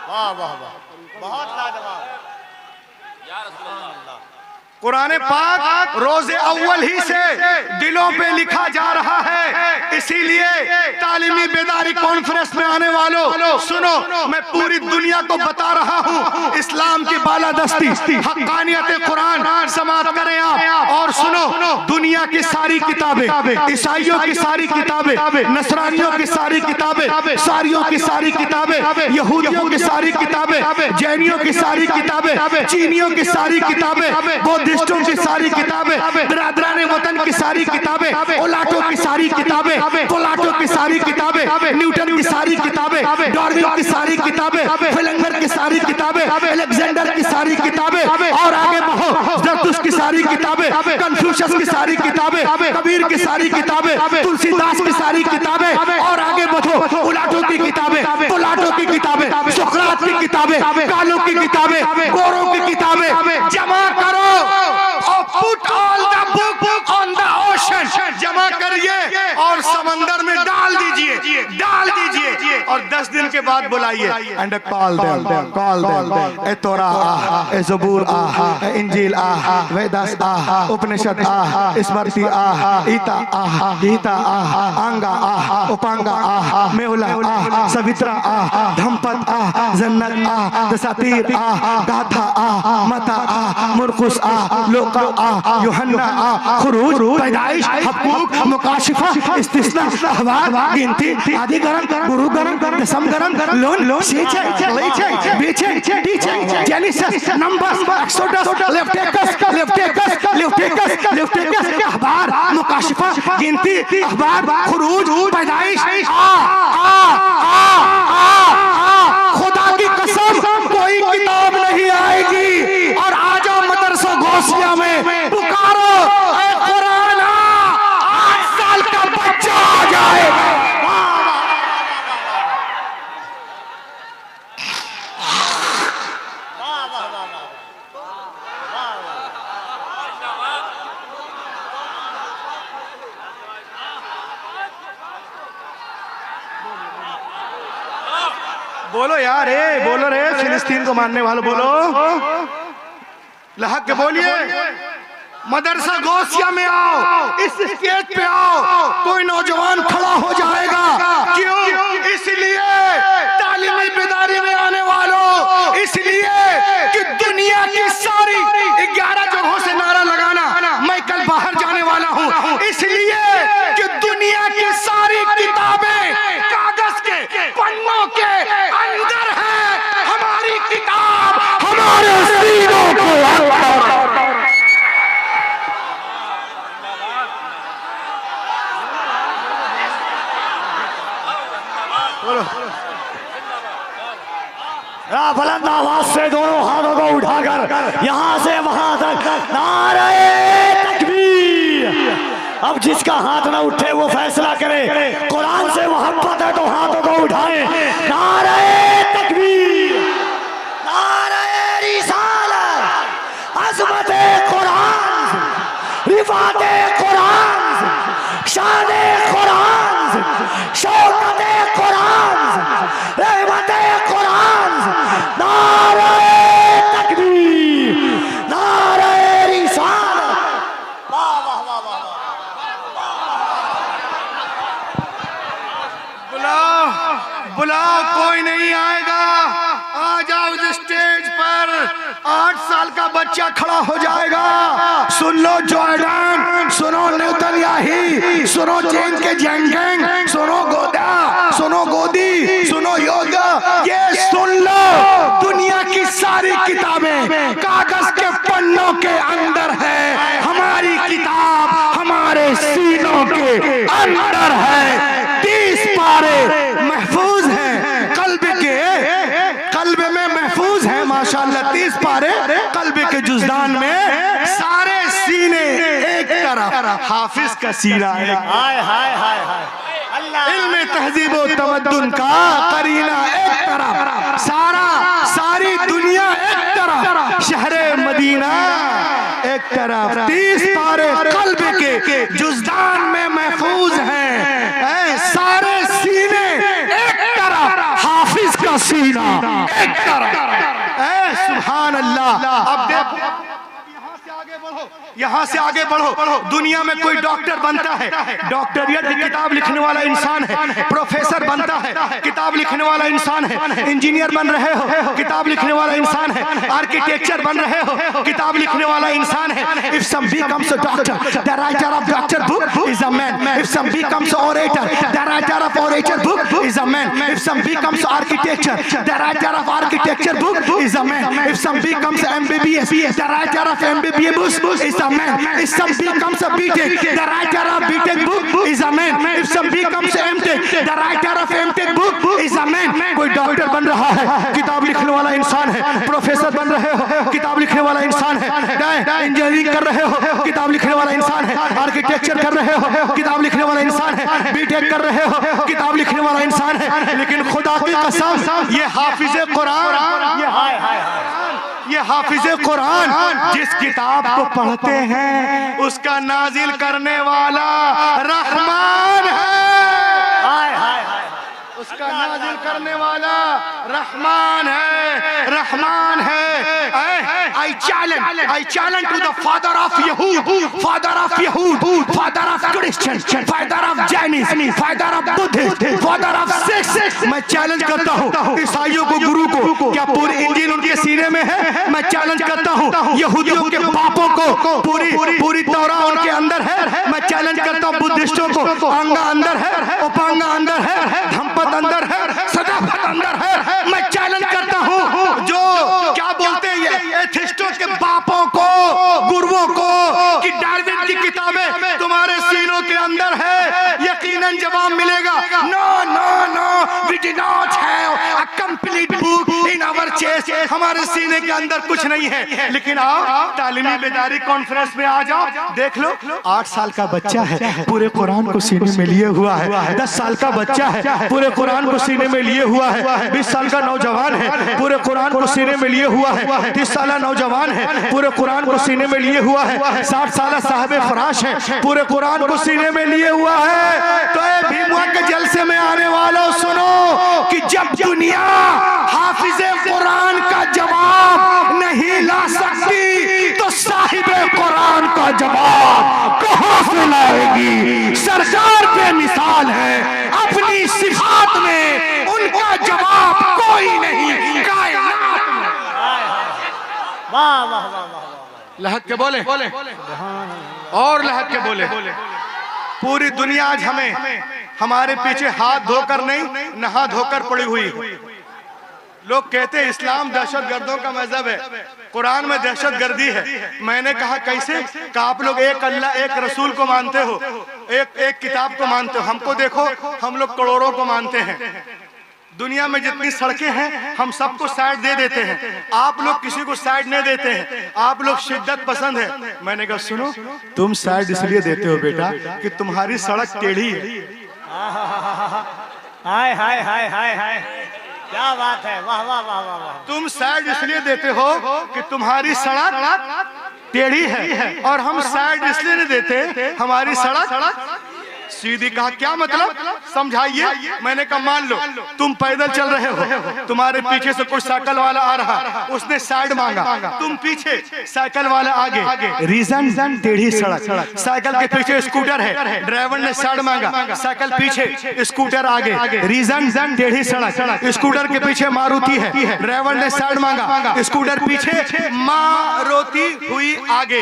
वाह वाह वाह, बहुत लाजवाब। कुरान पाक रोज़े अव्वल ही से दिलों पे लिखा जा रहा है। इसीलिए तालीमी बेदारी कॉन्फ्रेंस में आने वालों सुनो, मैं पूरी दुनिया को बता रहा हूँ इस्लाम की बालादस्ती, हक्कानियत कुरान समाप्त करें आप। और सुनो, दुनिया की सारी किताबें, ईसाइयों की सारी किताबें, नसरानियों की सारी किताबें, सारियों की सारी किताबें, यहूदियों की सारी किताबें, जैनियों की सारी किताबें, चीनियों की सारी किताबें, बौद्धिस्टों की सारी किताबें, बिरादरान वतन की सारी किताबें, ओलाटो की सारी किताबें, पोलाटो की सारी किताबें, न्यूटन की सारी किताबें, डार्विन की सारी किताबें, फिलंगर की सारी किताबें, अलेक्जेंडर की सारी किताबें, और आगे बढ़ो ज़रतुश्त की सारी किताबें, कन्फ्यूशियस की सारी किताबें, कबीर की सारी किताबें, तुलसीदास की सारी किताबें, और आगे बढ़ो ओलाटो की किताबें, पोलाटो की किताबें, सुकरात की किताबें, कालो की किताबें, गोरों की किताबें जमा करो और put all the book on the ocean, जमा करिए और समंदर में डाल दीजिए, डाल दीजिए, और 10 दिन के बाद बुलाइए। एंड कॉल देम ए तोरा आ, ए जबूर आ, ए इंजील आ, वेदास आ, उपनिषद आ, स्मृति आ, गीता आ, अंगा आ, उपांगा आ, मेहुला आ, सवित्रा आ, धम्पत आ, जन्नत आ, दसातीर आ, गाथा आ, मता आ, मुरकुस आ, लोका आ, यूहन्ना आ, खुरूज, पैदाइश, हक़ूक़, मुकाशिफा, इस्तिस्ना, अहवाल, गिनती, आदि गरम, गुरु गरम, दसम गरम, लोन, सीचे, लीचे, बीचे, टीचे, जेनेसिस, नंबर्स, एक्सोडस, लेविटिकस, अहबार, मुकाशिफा, गिनती, अहबार, खुरूज, पैदाइश, खुदा की कसम कोई किताब नहीं आएगी। और आ जाओ मदरसा गौसिया में, पुकारो ऐ कुरान, 8 साल का बच्चा आ जाएगा। बोलो यार, बोलो रे, फिलिस्तीन को मानने वालों बोलो, लहक के बोलिए। मदरसा गौसिया में आओ, इस स्टेज पे आओ, कोई नौजवान खड़ा हो जाएगा। क्यों? इसलिए तालीमी बेदारी में आने वालों, इसलिए कि दुनिया की सारी 11 जगहों से नारा लगाना, मैं कल बाहर जाने वाला हूँ, इसलिए कि दुनिया की सारी किताबें कागज के पन्नों के अंदर है, हमारी किताब हमारे सीनों के अंदर। बुलंद आवाज से दोनों हाथों को उठाकर यहाँ से वहां तक नारे तकबीर। अब जिसका हाथ ना उठे वो फैसला करे, कुरान से मोहब्बत है तो हाथों को उठाए। नारे तकबीर, नारे रिसालत, अज़मते कुरान, रिफ़ाते कुरान, शाने कुरान, शौकते कुरान, रहमते कुरान। नारे तकबीर, नारे रिसालत। वाह वाह वाह वाह, बुलाओ, कोई नहीं आएगा। आ जाओ इस स्टेज पर, 8 साल का बच्चा खड़ा हो जाएगा। सुन लो जॉर्डन, सुनो न्यूतनयाही, सुनो चीन के जेंगेंग, सुनो गोदा, सुनो गोदी, सुनो योगा, ये सुन लो, दुनिया सारी किताबें कागज के पन्नों के अंदर है, हमारी सारे सीनों के अंदर है। 30 पारे महफूज हैं कल्ब में महफूज है माशाल्लाह। 30 पारे कल्ब के जुज़दान में, सारे सीने एक तरफ, हाफिज का सीना एक, हाय हाय हाय हाय अल्लाह। इल्म तहजीब व तमद्दुन का करीना एक तरफ, सारी दुनिया एक तरफ, शहरे मदीना एक तरफ। 30 पारे कल्ब के जुज़दान में महफूज हैं, सारे सीने एक तरफ, हाफिज का सीना एक तरफ। सुभान अल्लाह। अब देखो यहाँ से आगे बढ़ो। दुनिया में कोई डॉक्टर बनता है, डॉक्टरियत की किताब लिखने वाला इंसान है। प्रोफेसर बनता है, किताब लिखने वाला इंसान है। इंजीनियर बन रहे हो, किताब लिखने वाला इंसान है। आर्किटेक्चर बन रहे हो, किताब लिखने वाला इंसान है। If some becomes a doctor, the writer of doctor book is a man. If some becomes orator, the writer of orator book is a man. If some becomes architecture, the writer of architecture book is a man. If some becomes MBBS, the writer of MBBS book is a man. If some becomes a BTech, the writer of BTech book is a man. If some becomes MTech, the writer of MTech book is a man. कोई doctor बन रहा है, किताब लिखने वाला इंसान है। Professor बन रहे हो, किताब लिखने वाला इंसान है। इंजीनियरिंग कर रहे हो, किताब लिखने वाला इंसान है। आर्किटेक्चर कर रहे हो, किताब लिखने वाला इंसान है। बीटेक कर रहे हो, किताब लिखने वाला इंसान है। लेकिन खुदा की कसम, ये हाफिज कुरान, ये हाफिज कुरान जिस किताब को पढ़ते हैं उसका नाजिल करने वाला रहमान है। हाय हाय हाय उसका नाजिल करने वाला रहमान है, रहमान है। I challenge to the father of Yahud, father of Yahud, father of Christian, father of Jainis, father of Buddhist, father of Sikhs। मैं चैलेंज करता हूँ ईसाइयों को, गुरु को, क्या पूरी इंजील उनके सीने में है? मैं चैलेंज करता हूँ यहूदियों के बापों को, पूरी तौरा उनके अंदर है। मैं चैलेंज करता हूँ बुद्धिस्टों को, अंगा अंदर है, उपांगा अंदर है, धम्पत अंदर है, सदाफत अंदर है। मैं चैलेंज करता हूँ जो क्या बोलते हैं एथिस्टों के बापों को, गुरुओं को, कि डार्विन की किताबें तुम्हारे सीनों के अंदर है, यकीनन जवाब मिलेगा। No no no, we do not have a complete book in our chest. हमारे सीने के अंदर कुछ नहीं है। लेकिन आओ तालीमी बेदारी कॉन्फ्रेंस में आ जाओ, देख लो 8 साल का बच्चा है, पूरे कुरान को सीने में लिए हुआ है। 10 साल का बच्चा है, पूरे कुरान को सीने में लिए हुआ है। 20 साल का नौजवान है, पूरे कुरान को सीने में लिए हुआ है। 30 साल नौजवान है, पूरे कुरान को सीने में लिए हुआ है। 60 साल साहब फराश है, पूरे कुरान को सीने में लिए हुआ है। तो ये भीमुआ के जलसे में आने वालों सुनो कि जब दुनिया हाफिज कुरान का जवाब नहीं ला सकती तो साहिब कुरान का जवाब कहां से लाएगी? सरकार पे मिसाल है, अपनी सिफात में उनका जवाब कोई नहीं कायनात में। वाह वाह वाह वाह। लहक के बोले और लहक के बोले। पूरी दुनिया आज हमारे पीछे हाथ धोकर नहीं, नहा धोकर पड़ी हुई। लोग कहते हैं इस्लाम दहशतगर्दों का मजहब है, कुरान में दहशतगर्दी है। मैंने कहा कैसे? कि आप लोग एक अल्लाह एक रसूल को मानते हो, एक किताब को मानते हो। हमको देखो, हम लोग करोड़ों को मानते हैं। दुनिया में जितनी सड़कें हैं हम सबको साइड दे देते हैं, आप लोग किसी को साइड नहीं देते हैं। आप लोग शिद्दत पसंद है। मैंने कहा सुनो, तुम साइड इसलिए देते हो बेटा कि तुम्हारी सड़क टेढ़ी है। हाय हाय हाय हाय हाय, क्या बात है, वाह वाह वाह वाह वाह। तुम साइड इसलिए देते हो कि तुम्हारी सड़क टेढ़ी है, और हम साइड इसलिए नहीं देते हमारी सड़क सीधी। कहा क्या मतलब? समझाइए। मैंने कहा मान लो तुम पैदल चल रहे हो, तुम्हारे पीछे से कोई साइकिल वाला आ रहा, उसने साइड मांगा, तुम पीछे, साइकिल वाला आगे। रीजन टेढ़ी सड़क। साइकिल के पीछे स्कूटर है, ड्राइवर ने साइड मांगा, साइकिल पीछे, स्कूटर आगे। रीजन टेढ़ी सड़क। स्कूटर के पीछे मारुति है, ड्राइवर ने साइड मांगा, स्कूटर पीछे, मारुति हुई आगे।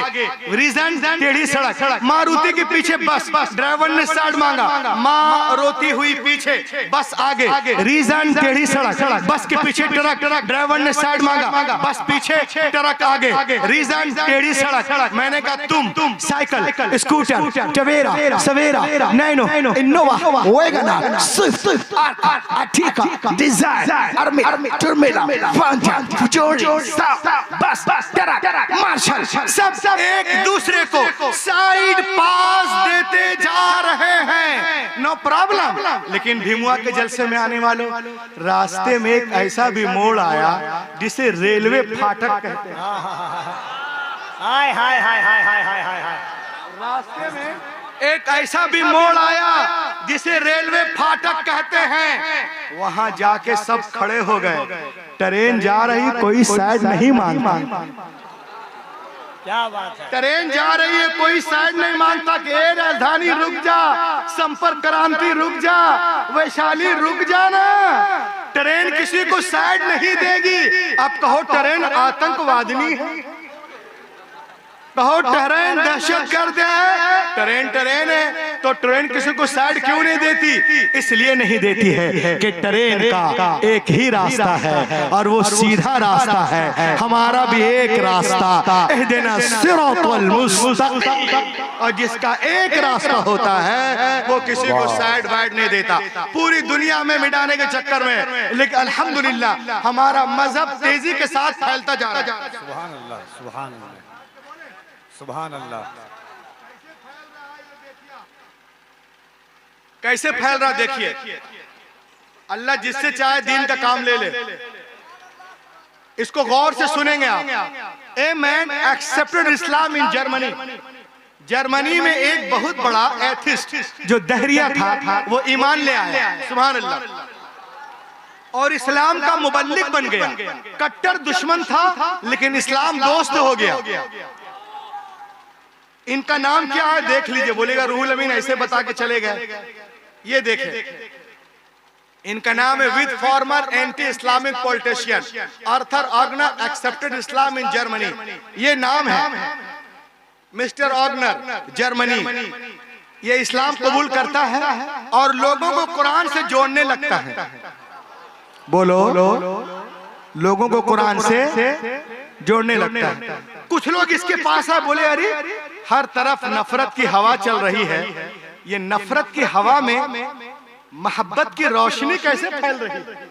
रीजन टेढ़ी सड़क। मारुति के पीछे बस, ड्राइवर ने साइड मांगा, मारुति रोती हुई पीछे, बस आगे। रीजन टेढ़ी सड़क, बस के पीछे ट्रक, ड्राइवर ने साइड मांगा, बस पीछे ट्रक आगे। रीजन टेढ़ी सड़क। मैंने कहा तुम साइकिल, स्कूटर, टवेरा, सवेरा, Nano, Innova, WagonR, Swift, Ertiga, Dzire, army, टर्मिना, फंटा, फुजोरी, बस, ट्रक, मार्शल, सब एक दूसरे को साइड पास देते जा रहे हैं। No problem. लेकिन भीमुआ के जलसे में आने वालों, रास्ते में एक ऐसा भी मोड़ आया जिसे रेलवे फाटक कहते हैं। हाय हाय हाय हाय हाय हाय हाय हाय। रास्ते में एक ऐसा भी मोड़ आया जिसे रेलवे फाटक कहते हैं। वहां जाके सब खड़े हो गए। ट्रेन जा रही, कोई साइड नहीं मांगता। क्या बात है। ट्रेन जा रही है, कोई साइड नहीं मांगता कि ए राजधानी रुक जा, संपर्क क्रांति रुक जा, वैशाली रुक जा ना। ट्रेन किसी को साइड नहीं देगी। अब कहो ट्रेन आतंकवादिनी है, कहो ट्रेन दहशतगर्द है। ट्रेन है तो ट्रेन किसी को साइड क्यों नहीं देती? इसलिए नहीं देती है कि ट्रेन का एक ही रास्ता है और वो सीधा रास्ता है। हमारा भी एक रास्ता, इहदिना सिरातल मुस्तकीम। और जिसका एक रास्ता होता है वो किसी को साइड वाइड नहीं देता। पूरी दुनिया में मिटाने के चक्कर में, लेकिन अल्हम्दुलिल्लाह हमारा मजहब तेजी के साथ फैलता जा रहा है। सुभान अल्लाह, सुभान अल्लाह, सुभान अल्लाह। कैसे फैल रहा देखिए। अल्लाह जिससे चाहे दीन का काम ले ले। इसको गौर से सुनेंगे आप। A man accepted Islam in Germany. Germany में एक बहुत बड़ा एथिस्ट जो दहरिया था वो ईमान ले आया, सुभान अल्लाह, और इस्लाम का मुबल्लिग बन गया। कट्टर दुश्मन था लेकिन इस्लाम दोस्त हो गया। इनका नाम क्या है देख लीजिए। बोलेगा रूहुल अमीन ऐसे बता के चले गए। ये देखें, इनका नाम है with former anti Islamic politician Arthur Wagner accepted Islam in Germany. ये नाम है मिस्टर ऑगनर, जर्मनी। ये इस्लाम कबूल करता है और लोगों को कुरान से जोड़ने लगता है। बोलो, लोगों को कुरान से जोड़ने लगता है। कुछ लोग इसके पास है, बोले अरे हर तरफ नफरत की हवा चल रही है, ये नफरत की हवा में मोहब्बत की रोशनी कैसे फैल रही है?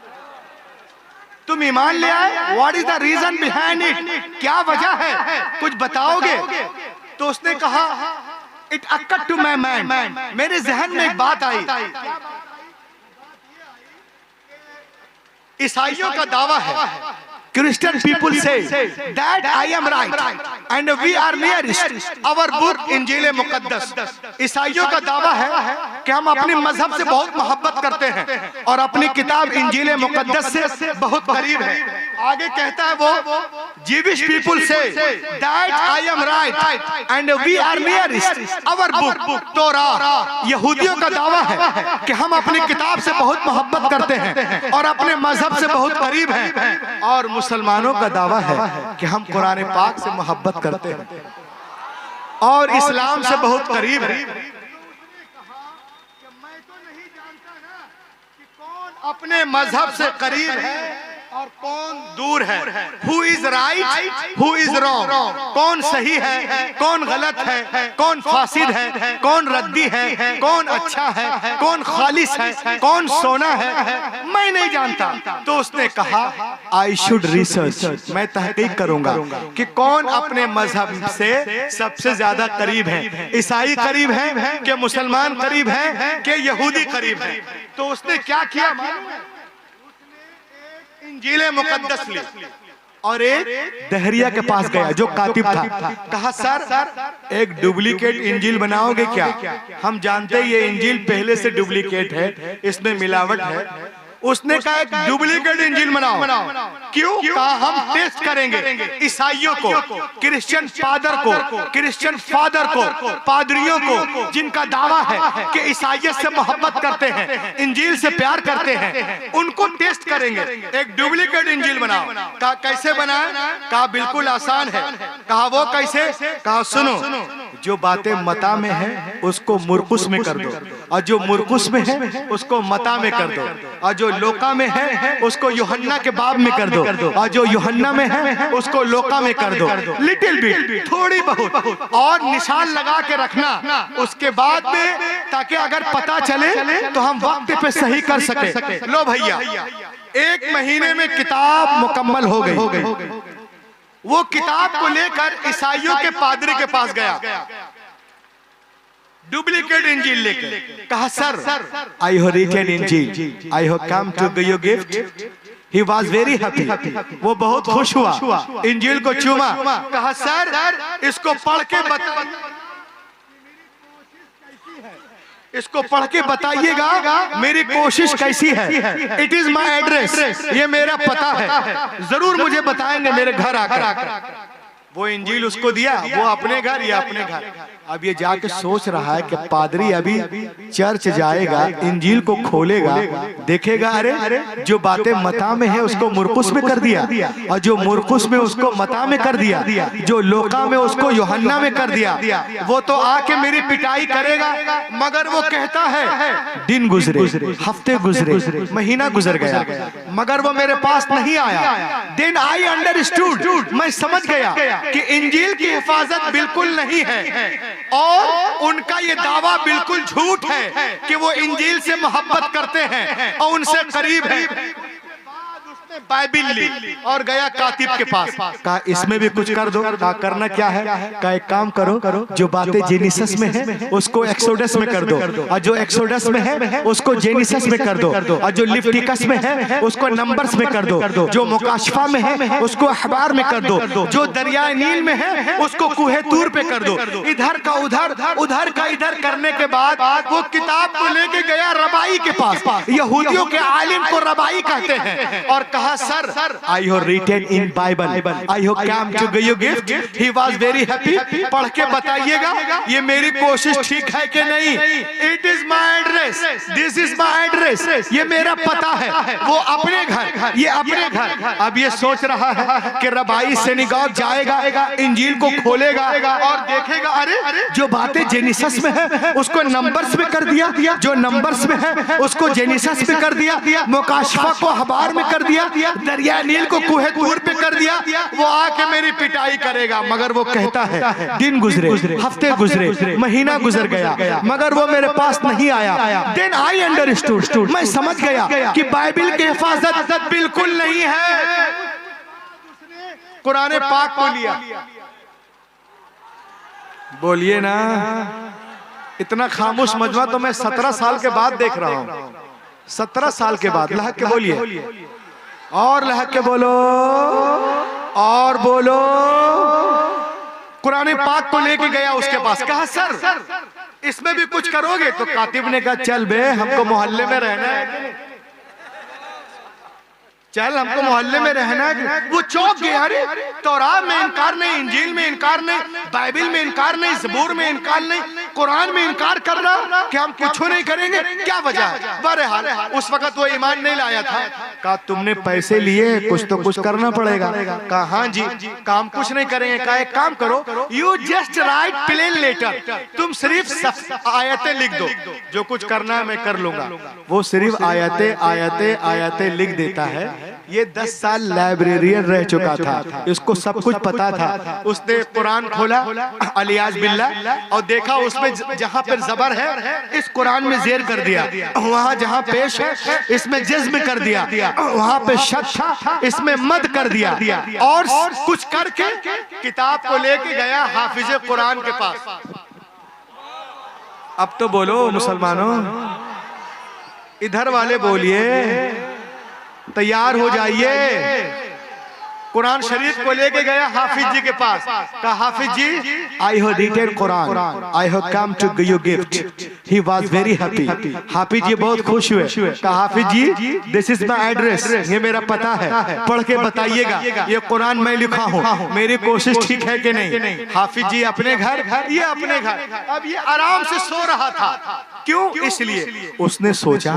तुम ईमान ले आए, what is the reason behind it? क्या वजह है, कुछ बताओगे? तो उसने कहा it occurred to my mind, मेरे जहन में एक बात आई। ईसाइयों का दावा है, Christian people say that I am right and we are nearest our book इंजील मुकद्दस। ईसाइयों का दावा है कि हम अपनी मजहब से बहुत मोहब्बत करते हैं और अपनी किताब इंजील मुकद्दस से बहुत करीब है। आगे कहता है वो Jewish people say that I am right and we are nearest our book तोरा। यहूदियों का दावा है कि हम अपनी किताब से बहुत मोहब्बत करते हैं और अपने मजहब से बहुत करीब हैं। और मुसलमानों का दावा है कि हम कुरान पाक से मोहब्बत करते हैं और इस्लाम से बहुत करीब है। मैं तो नहीं जानता ना कि कौन अपने मजहब से करीब है और कौन दूर है। Who is right, who is wrong, कौन सही है, कौन गलत है, कौन फासिद है, कौन रद्दी है, कौन अच्छा है, कौन खालिस है, कौन सोना है, मैं नहीं जानता। तो उसने कहा आई शुड रिसर्च, मैं तहकीक करूंगा कि कौन अपने मजहब से सबसे ज्यादा करीब है। ईसाई करीब है कि मुसलमान करीब है कि यहूदी करीब है? तो उसने क्या किया मालूम है? इंजील मुकद्दस ली और एक दहरिया के पास गया जो कातिब था। कहा सर एक डुप्लीकेट इंजील बनाओगे क्या? हम जानते हैं ये इंजील पहले से डुप्लीकेट है, इसमें मिलावट है। उसने कहा एक डुप्लीकेट इंजील बनाओ। क्यों? कहा हम टेस्ट करेंगे ईसाइयों को, क्रिश्चियन फादर को, क्रिश्चियन फादर को, पादरियों को जिनका दावा है कि ईसाइयत से मोहब्बत करते हैं, इंजील से प्यार करते हैं, उनको टेस्ट करेंगे। एक डुप्लीकेट इंजील बनाओ। कहा कैसे बनाए? कहा बिल्कुल आसान है। कहा वो कैसे? कहा सुनो, जो बातें मता में है उसको मुरकुस में कर दो, और जो मुरकुस में है उसको मता में कर दो, और जो लोका में है उसको यूहन्ना के बाब में कर दो, और जो यूहन्ना में है उसको लोका में कर दो। लिटिल बिट, थोड़ी बहुत, और निशान लगा के रखना उसके बाद में, ताकि अगर पता चले तो हम वक्त पे सही कर सके। लो भैया, 1 महीने में किताब मुकम्मल हो गई। वो किताब को लेकर ईसाइयों के पादरी के पास गया, डुप्लीकेट इंजील लेकर। कहा sir, I have written Injil, I have come to give you gift. He was very happy. वो बहुत खुश हुआ, इंजील को चूमा। कहा सर, इसको पढ़ के बताइएगा मेरी कोशिश कैसी है। इट इज माई एड्रेस, ये मेरा पता है, जरूर मुझे बताएंगे मेरे घर आकर। वो इंजील उसको दिया, वो अपने घर, या अपने घर। अब ये जाके सोच रहा है कि पादरी अभी चर्च जाएगा, इंजील को खोलेगा, देखेगा अरे जो बातें मता में है उसको मुरकुस में कर दिया, और जो मुरकुस में उसको मता में कर दिया, जो लोका में उसको यूहन्ना में कर दिया। वो तो आके मेरी पिटाई करेगा, मगर वो कहता है दिन गुजरे, हफ्ते गुजरे, महीना गुजर गया, मगर वो मेरे पास नहीं आया। देन आई अंडरस्टूड, मैं समझ गया कि इंजील की हिफाजत बिल्कुल नहीं है, और उनका ये दावा बिल्कुल झूठ है कि वो इंजील से मोहब्बत करते हैं और उनसे करीब है। बाइबिल ली और गया कातिब के पास। कहा इसमें भी कुछ कर दो। कहा करना क्या है? कहा एक काम करो, जो बातें जेनिसस में है उसको एक्सोडस में कर दो, और जो एक्सोडस में है उसको जेनिसस में कर दो, और जो लिविटिकस में है उसको नंबर्स में कर दो, जो मुकाशफा में है उसको अखबार में कर दो, जो दरिया नील में है उसको कुहे तूर पे कर दो। इधर का उधर, उधर का इधर करने के बाद वो किताब को लेके गया रबाई के पास। यहूदियों के आलिम को रबाई कहते हैं, और कहा sir, I have written in Bible, I have come to give you gift. He was very happy. पढ़ के बताइएगा ये मेरी कोशिश ठीक है कि नहीं। It is my address, this is my address, ये मेरा पता है। वो अपने घर, ये अपने घर। अब ये सोच रहा है कि रबाई सिनेगॉग जाएगा, इंजील को खोलेगा और देखेगा अरे जो बातें जेनिसस में है उसको नंबर्स में कर दिया, जो नंबर्स में है उसको जेनिसस में कर दिया, मुकाशफा को अखबार में कर दिया, दरिया नील को कुहे तूर पे कर दिया। वो आके मेरी पिटाई करेगा, मगर वो कहता है दिन गुजरे, हफ्ते गुजरे, महीना गुजर गया, मगर वो मेरे पास नहीं आया। देन आई अंडरस्टूड, मैं समझ गया कि बाइबिल की हिफाजत बिल्कुल नहीं है। कुरान पाक को लिया। बोलिए ना, इतना खामोश मजमा तो मैं 17 साल के बाद देख रहा हूं। 17 साल के बाद। लहक के बोलिए, और लहक के बोलो, और बोलो। कुरान पाक को लेके गया उसके पास। कहा सर इसमें भी कुछ करोगे? तो कातिब ने कहा चल बे, हमको मोहल्ले में रहना है, चल हमको मोहल्ले में रहना है। वो चौंक गया, अरे तौरात में इनकार नहीं, इंजील में इनकार नहीं, बाइबिल में इनकार नहीं, ज़बूर में इनकार नहीं, कुरान में इनकार कर रहा कि हम कुछ नहीं करेंगे, क्या वजह है? बहरहाल उस वक्त वो ईमान नहीं लाया था। कहा तुमने पैसे लिए, कुछ तो कुछ करना पड़ेगा। कहा हाँ जी, काम कुछ नहीं करेंगे। कहा एक काम करो, you just write plain letter, तुम सिर्फ आयतें लिख दो, जो कुछ करना है मैं कर लूंगा। वो सिर्फ आयतें लिख देता है। ये 10 साल लाइब्रेरियन रह चुका था, इसको सब कुछ पता था। उसने कुरान खोला अलियाज बिल्लाह और देखा उसमें जहां पर जबर है इस कुरान में जेर कर दिया, वहां जहां पेश है इसमें जज्म कर दिया, वहां पे शद था इसमें मद कर दिया, और कुछ करके किताब को लेके गया हाफिज कुरान के पास। अब तो बोलो मुसलमानों, इधर वाले बोलिए, तैयार हो जाइए। कुरान शरीफ को लेके गया हाफिज जी के पास। कहा Hafiz ji, I have written Quran, I have come to give you gift. He was very happy. Hafiz ji बहुत खुश हुए। कहा Hafiz ji, this is my address, ये मेरा पता है, पढ़ के बताइएगा ये कुरान मैं लिखा हूँ, मेरी कोशिश ठीक है कि नहीं। हाफिज जी अपने घर, ये अपने घर। अब ये आराम से सो रहा था। क्यों? इसलिए उसने सोचा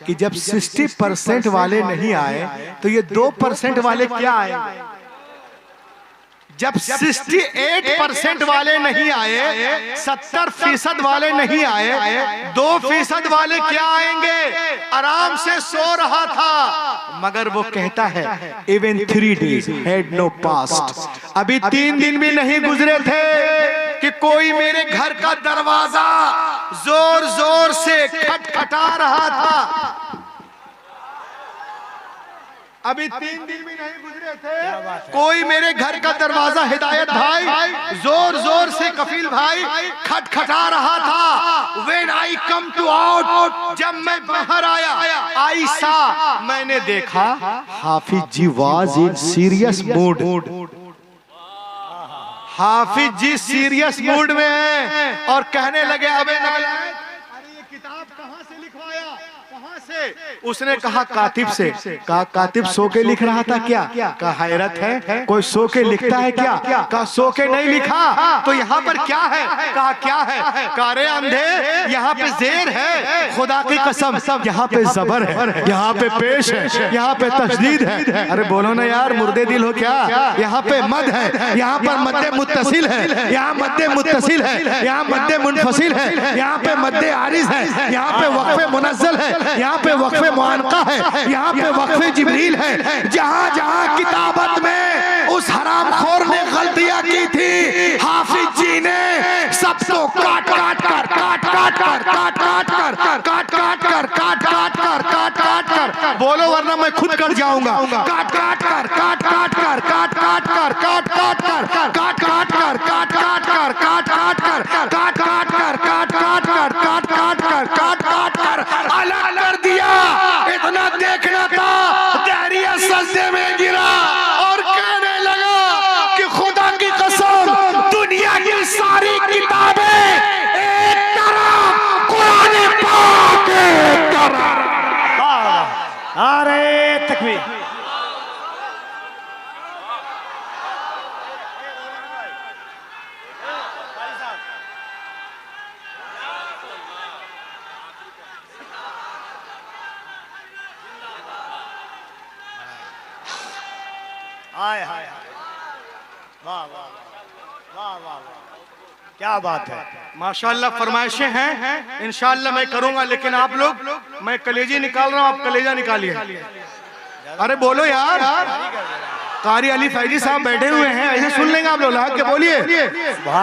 कि जब 60% वाले नहीं आए तो ये 2% वाले क्या आए। जब 68% वाले नहीं आए, 70% वाले नहीं आए, 2% वाले क्या आएंगे? आराम से सो रहा था, मगर वो कहता है even 3 days had no passed, अभी 3 दिन भी नहीं गुजरे थे कि कोई मेरे घर का दरवाजा जोर जोर से खटखटा रहा था। अभी 3 दिन भी नहीं गुजरे थे, कोई मेरे घर का दरवाजा हिदायत भाई जोर जोर से कफील भाई खटखटा रहा था। When I come to out, जब मैं बाहर आया, आयशा मैंने देखा Hafiz ji was in serious mood. Hafiz ji serious mood में हैं और कहने लगे अबे नालायक, अरे ये किताब कहाँ से लिखवाया, कहाँ से? उसने कहा कातिब से। कहा कातिब सो के लिख रहा था क्या? कहा हैरत है, कोई सो के लिखता है क्या? कहा सो के नहीं लिखा, तो यहाँ पर क्या है? कहा क्या है? कहा रे अंधे, यहाँ पे जेर है, खुदा की कसम यहाँ पे जबर है, यहाँ पे पेश है, यहाँ पे तशदीद है। अरे बोलो ना यार, मुर्दे दिल हो क्या? यहाँ पे मद है, यहाँ पर मद्दे मुत्तसिल है, यहाँ मद्दे मुत्तसिल है, यहाँ मद्दे मुनफसिल है, यहाँ पे मद्दे आरिज है, यहाँ पे वक्फे मुनज़्ज़ल है, यहाँ पे वक्फे मुआनका है, यहाँ पे वक्फे जिब्रील है। जहाँ जहाँ किताबत में उस हरामखोर ने गलतियां की थी, हाफिज जी ने सबको काट काट कर काट काट कर काट काट कर काट काट कर काट काट कर काट काट कर, बोलो वरना मैं खुद कर जाऊंगा। काट काट कर काट काट कर काट काट कर काट काट कर काट काट कर काट काट कर काट काट कर काट काट कर काट काट कर काट काट कर काट काट कर अलग कर दिया। इतना देखना था, दहरिया सजदे में गिरा और कहने लगा कि खुदा की कसम दुनिया की सारी किताबें एक तरफ, कुरान पाक एक तरफ। अरे तकबीर। हाय हाय वाह वाह वाह वाह वाह, क्या बात है। माशाअल्लाह फरमाइशें हैं, इंशाअल्लाह मैं करूंगा, लेकिन आप लोग, मैं कलेजी निकाल रहा हूं, आप कलेजा निकालिए। अरे बोलो यार, कारी अली फैजी साहब बैठे हुए हैं, ऐसे सुन लेंगे आप लोग, लाग के बोलिए।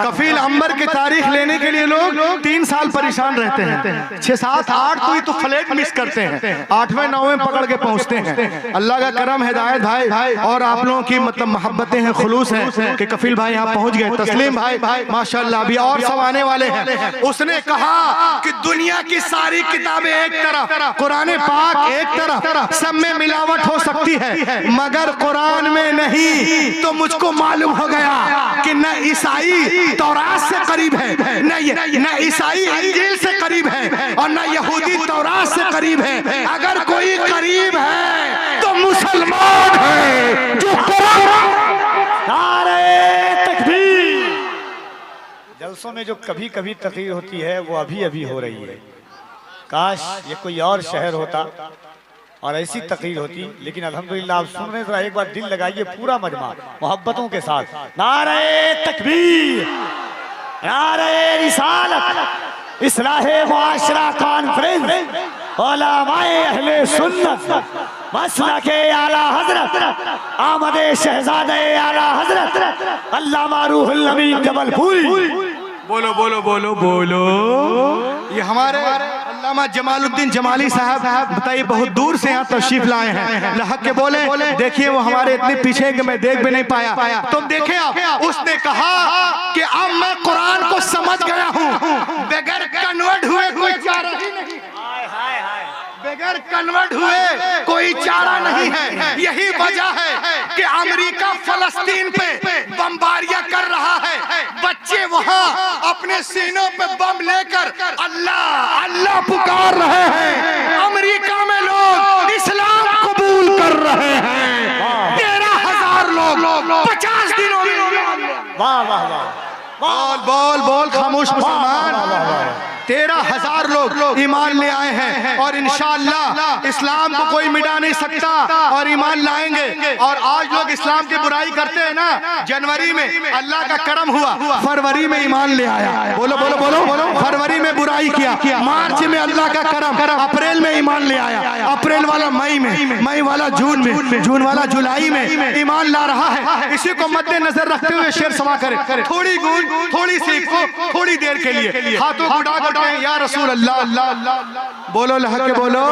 कफील अंबर की तारीख लेने के लिए लोग 3 साल परेशान रहते हैं, 6, 7, 8 कोई तो फ्लैट मिस करते हैं, 8वें 9वें पकड़ के पहुंचते हैं। अल्लाह का करम, हिदायत भाई और आप लोगों की मतलब मोहब्बतें हैं, खुलूस हैं कि कफील भाई यहाँ पहुंच गए। तस्लीम भाई माशाल्लाह, अभी और सब आने वाले हैं। उसने कहा कि दुनिया की सारी किताबें एक तरफ, कुरान पाक एक तरफ, सब में मिलावट हो सकती है मगर कुरान में नहीं। तो मुझको मालूम हो गया कि न ईसाई तौरात से करीब है, न ईसाई इंजील से करीब है और न यहूदी तौरात से करीब है। अगर कोई करीब है तो मुसलमान है जो कुरान। नारे तकबीर। जलसों में जो कभी कभी तकरीर होती है वो अभी अभी हो रही है। काश ये कोई और शहर होता और ऐसी तकरीर होती, लेकिन अल्हम्दुलिल्लाह आप सुन रहे हैं, एक बार दिल लगाइए पूरा मजमा मोहब्बतों के साथ। नारे तकबीर, नारे रिसालत, इस्लाहे मुआशरा कॉन्फ्रेंस, उलमाए अहले सुन्नत, मसलके आला हजरत, आमदे शहजादे आला हजरत अल्लामा रूहुल अमीन जबलपुरी। बोलो बोलो बोलो बोलो। ये हमारे अल्लामा जमालुद्दीन जमाली साहब बताइए बहुत दूर से यहाँ तशरीफ लाए हैं। लहक के बोले, देखिए वो हमारे इतने पीछे कि मैं देख भी नहीं पाया। तुम देखे आप, उसने कहा कि अब मैं कुरान को समझ गया हूँ, बगैर कन्वर्ट हुए कोई चारा ही नहीं, बगैर कन्वर्ट हुए कोई चारा नहीं है। यही वजह है कि अमेरिका फलस्तीन पे बमबारियां कर रहा है, बच्चे वहां अपने सीनों पे बम लेकर अल्लाह अल्लाह पुकार रहे हैं। अमेरिका में लोग इस्लाम कबूल कर रहे हैं, 13,000 लोग 50 दिनों में। वाह वाह वाह, बोल बोल बोल, खामोश मुसलमान। 13,000 लोग ईमान ले आए हैं और इंशाअल्लाह इस्लाम को कोई मिटा नहीं सकता और ईमान लाएंगे। और आज लोग इस्लाम की बुराई करते हैं ना, जनवरी में अल्लाह का करम हुआ, फरवरी में ईमान ले आया। बोलो बोलो बोलो, फरवरी में बुराई किया, मार्च में अल्लाह का करम, अप्रैल में ईमान ले आया, अप्रैल वाला मई में, मई वाला जून में, जून वाला जुलाई में ईमान ला रहा है। इसी को मद्देनजर रखते हुए शेर समा करें, थोड़ी गूंज थोड़ी सी थोड़ी देर के लिए हाथों को उठा कर या रसूल अल्लाह बोलो, लह के बोलो,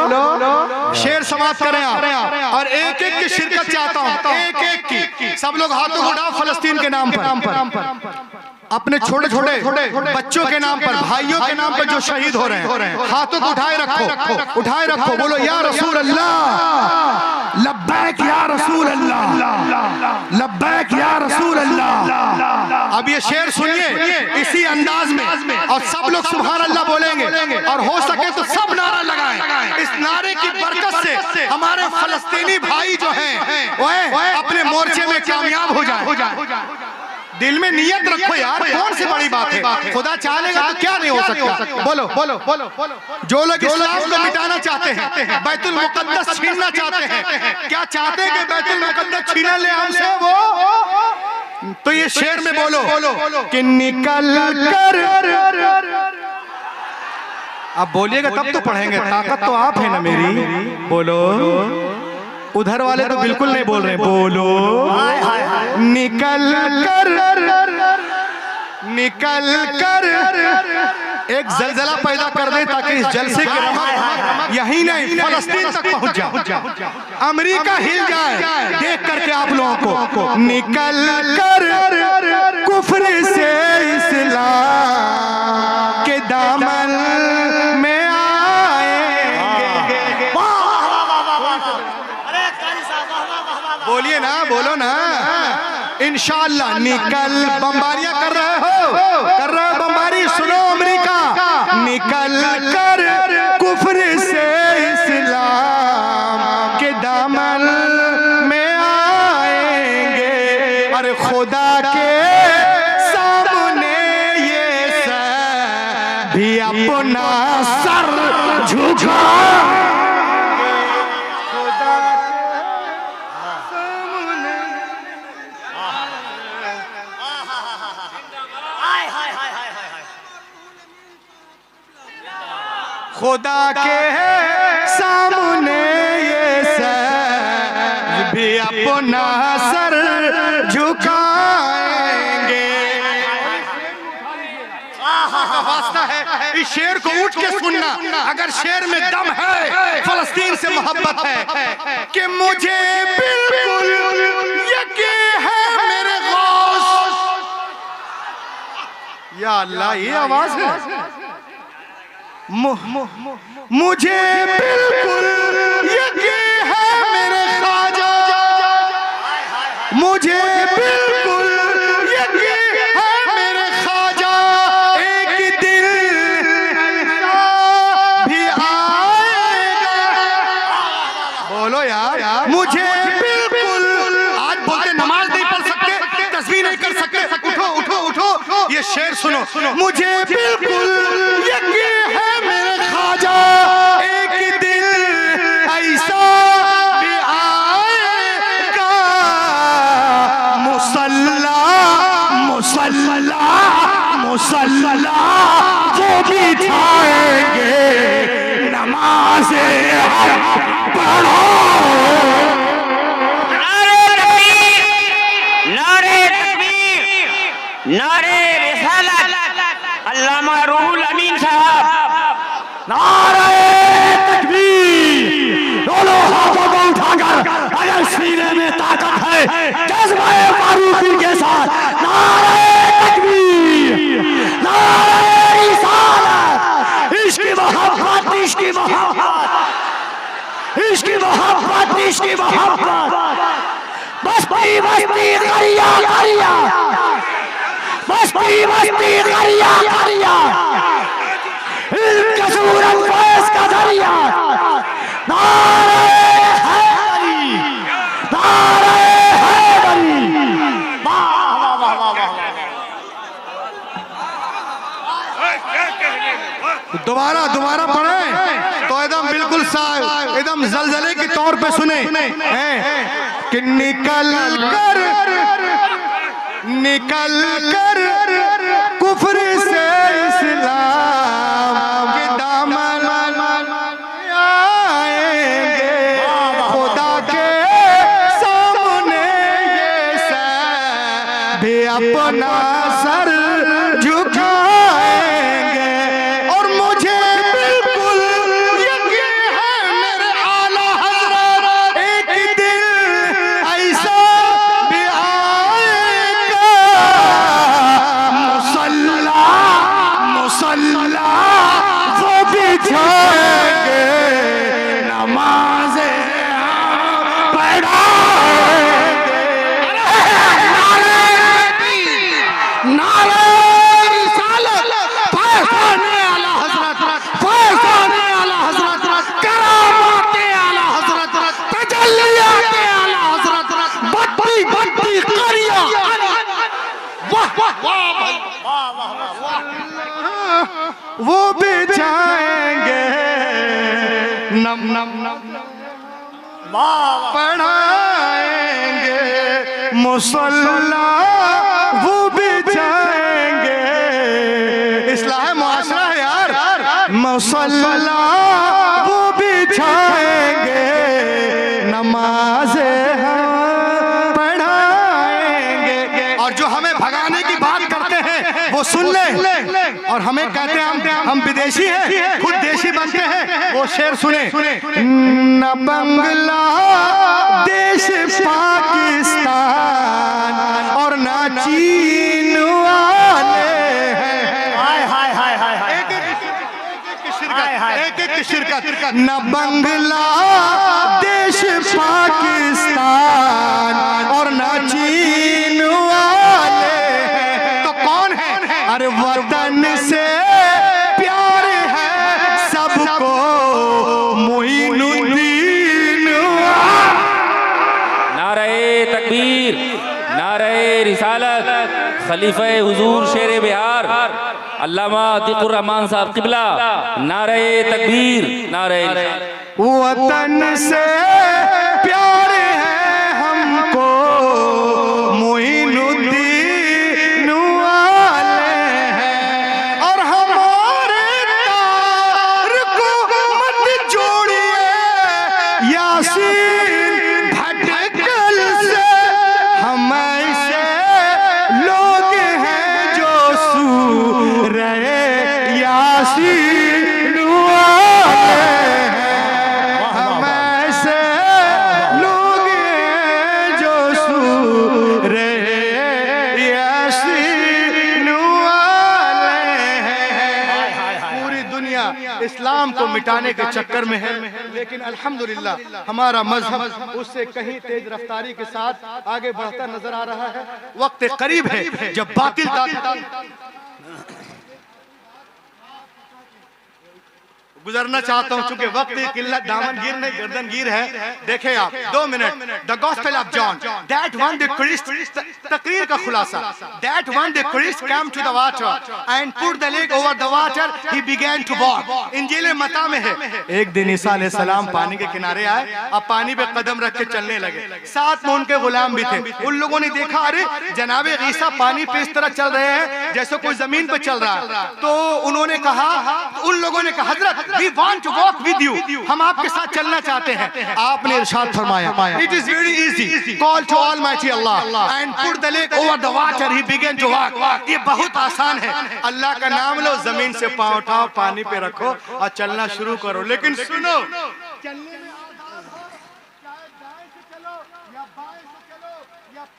शेर समाप्त करें आप। और एक एक की शिरकत चाहता हूं, एक एक की। सब लोग हाथों को उठाओ फलस्तीन के नाम पर, अपने छोटे छोटे बच्चों के नाम पर, भाइयों के नाम पर जो शहीद हो रहे हैं, हाथों को उठाए रखो, उठाए रखो। बोलो या रसूल अल्लाह, लब्बैक या रसूल अल्लाह, लब्बैक या रसूल अल्लाह। अब ये शेर सुनिए इसी अंदाज में, और सब लोग सुभान अल्लाह बोलेंगे, और हो सके तो सब नारा लगाएं। इस नारे की बरकत से हमारे फलस्तीनी भाई जो हैं वो अपने मोर्चे में कामयाब हो जाए। दिल में नियत रखो यार, कौन सी बड़ी बात है, खुदा चाहेगा तो क्या नहीं हो सकता। बोलो बोलो बोलो, जो लोग इस्लाम को मिटाना चाहते हैं, बैतुल मुकद्दस छीनना चाहते हैं, क्या चाहते हैं कि बैतुल मुकद्दस छीना ले हमसे वो? तो ये शेर में बोलो कि निकल कर, अब बोलिएगा तब तो पढ़ेंगे, ताकत तो आप है ना मेरी। बोलो, उधर वाले तो बिल्कुल नहीं बोल रहे। बोलो, निकल कर, निकल कर एक जलजला पैदा कर दे ताकि इस जलसे की रमक यही नहीं फलस्तीन तक पहुंच जाए, अमेरिका हिल जाए देख करके आप लोगों को। निकल कर कुफ्र से इस्लाम के दामन में बोलिए ना, बोलो ना, इंशाअल्लाह। निकल, बमबारियां कर रहे हो बमबारी, सुनो अमेरिका। निकल कर कुफ्र से इस्लाम के दामन में आएंगे, अरे खुदा के सामने ये सर भी अपना सर झुका, खुदा के सामने ये सर भी अपना सर झुकाएंगे। वास्ता है इस शेर को उठ के सुनना, अगर शेर में दम है, फलस्तीन से मोहब्बत है, कि मुझे बिल्कुल यकीन है मेरे गौस। या अल्लाह, ये आवाज है। मुझे बिल्कुल यकीन है मेरे ख्वाजा, मुझे बिल्कुल यकीन है मेरे ख्वाजा, एक दिन भी आएगा। बोलो यार, मुझे बिल्कुल, आज बोलते नमाज नहीं पढ़ सकते, तस्बीह नहीं कर सकते, उठो उठो उठो, ये शेर सुनो। मुझे बिल्कुल यकीन है मेरे ख्वाजा, एक दिन ऐसा भी आएगा, मुसल्ला मुसल्ला मुसल्ला वो बिठाएंगे, नमाज़े पढ़ो। नारे रिसालत, अल्लामा रूहुल अमीन साहब। नारे तकबीर, दोनों हाथों को उठाकर अगर सीने में ताकत है, जज्बे फारूकी के साथ नारे तकबीर, नारे रिसालत। इसकी मोहब्बत, इसकी मोहब्बत, इसकी मोहब्बत, इसकी मोहब्बत। बस्ती बस्ती करिया करिया, बस्ती बस्ती करिया करिया, सूरत फैज़ का दरिया। नारे हैदरी, नारे हैदरी। वाह वाह वाह वाह वाह। दोबारा दोबारा पढ़े तो एकदम बिल्कुल एकदम जलजले के तौर पे सुने हैं कि निकल कर कुफ्र से इस्लाम के दामन आएंगे, खुदा के सामने ये सब भी अपना सर झुकाएंगे। और मुझे बिल्कुल यकीन है मेरे आला हज़रत एक दिन ऐसा भी आएगा, मुसल्ला वो बिछाएंगे, नमाज़ें पढ़ाएंगे। नारे रिसालत, फैज़ाने आला हज़रत, फैज़ाने आला हज़रत, करामाते आला हज़रत, तजल्लियाते आला हज़रत, बत्ती बत्ती करिया। वाह वाह वाह वो बिछाएंगे, नम नम नम पढ़ाएंगे, मुसल्ला वो बिछाएंगे। इस्लाह मुआशरा है यार, मुसल्ला वो बिछाएंगे, नमाज़ें पढ़ाएंगे। और जो हमें भगाने की बात करते हैं वो सुन ले, और हमें कहते हैं हम विदेशी हैं, खुद देशी बनते हैं। वो शेर सुने, न बांग्लादेश पाकिस्तान और न चीन वाले हैं। एक एक शिरकत, न बांग्लादेश पाकिस्तान और न चीन वाले हैं। तो कौन है? अरे वतन से प्यार है सबको, मोइनुद्दीन। नारे तकबीर, नारे रिसालत, खलीफा हुजूर शेर बिहार अल्लामा अतीकुर रहमान साहब किबला। नारे तकबीर, नारे वतन से प्यार है हमको, मोइनुद्दीन वाले हैं। और हमारे तार को मत जोड़िए यासीन भटकल से, हम ऐसे लोग हैं जो सू रहे यासीन वाले हैं। हम ऐसे लोग हैं जो सू रहे यासीन वाले हैं। पूरी दुनिया इस्लाम को मिटाने के चक्कर में है, लेकिन अल्हम्दुलिल्लाह हमारा मजहब उससे कहीं तेज रफ्तारी के साथ आगे बढ़ता नजर आ रहा है। वक्त करीब है जब बातिल गुजरना चाहता हूं, चूंकि वक्त की किल्लत, दामनगीर नहीं गर्दनगीर है। देखें आप 2 minute. The gospel of John, that one the Christ, तकरीर का खुलासा, that one the Christ come to the water and put the leg over the water, he began to walk. Injil Matta में है, एक दिन ईसा अलैहिस्सलाम पानी के किनारे आए, अब पानी पे कदम रख के चलने लगे। साथ में उनके गुलाम भी थे। उन लोगों ने देखा अरे जनाबे ईसा पानी पे इस तरह चल रहे हैं जैसे कोई जमीन पे चल रहा है। तो उन्होंने कहा, उन लोगों ने कहा हजरत we want to walk with you, हम आपके साथ चलना चाहते हैं। आपने इरशाद फरमाया, it is very easy, call to Almighty Allah and put the leg over the water, he began to walk। ये बहुत आसान है, अल्लाह का नाम लो, जमीन से पांव उठाओ, पानी पे रखो और चलना शुरू करो। लेकिन सुनो, चलने में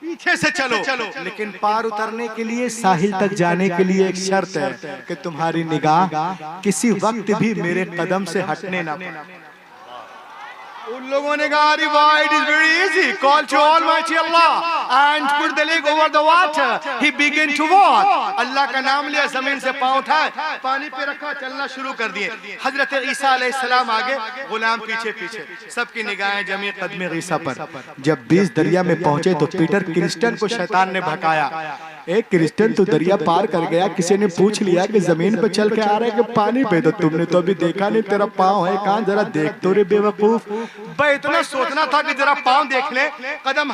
पीछे से चलो, लेकिन पार उतरने के लिए, साहिल तक जाने के लिए एक शर्त है कि तुम्हारी निगाह किसी वक्त भी मेरे कदम से हटने ना पाए। उन लोगों ने कहा अरे वाह, it is very easy, call to almighty Allah and put the leg over the water, he began to walk. Allah का नाम लिया, जमीन से पांव उठाए, पानी पे रखा, चलना शुरू कर दिए। हजरत ईसा अलैहिस्सलाम आगे, गुलाम पीछे पीछे, सबकी निगाहें जमी कदमे ईसा पर। जब 20 दरिया में पहुंचे तो पीटर क्रिस्टियन को शैतान ने भकाया एक क्रिश्चियन तो दरिया पार कर गया, किसी ने पूछ लिया कि जमीन पे चल के आ रहा है कि पानी पे, तो तुमने तो अभी देखा नहीं, तेरा पाँव है कहाँ, जरा देख तो रे बेवकूफ। भाई इतना सोचना था कि जरा पाँव देख ले, कदम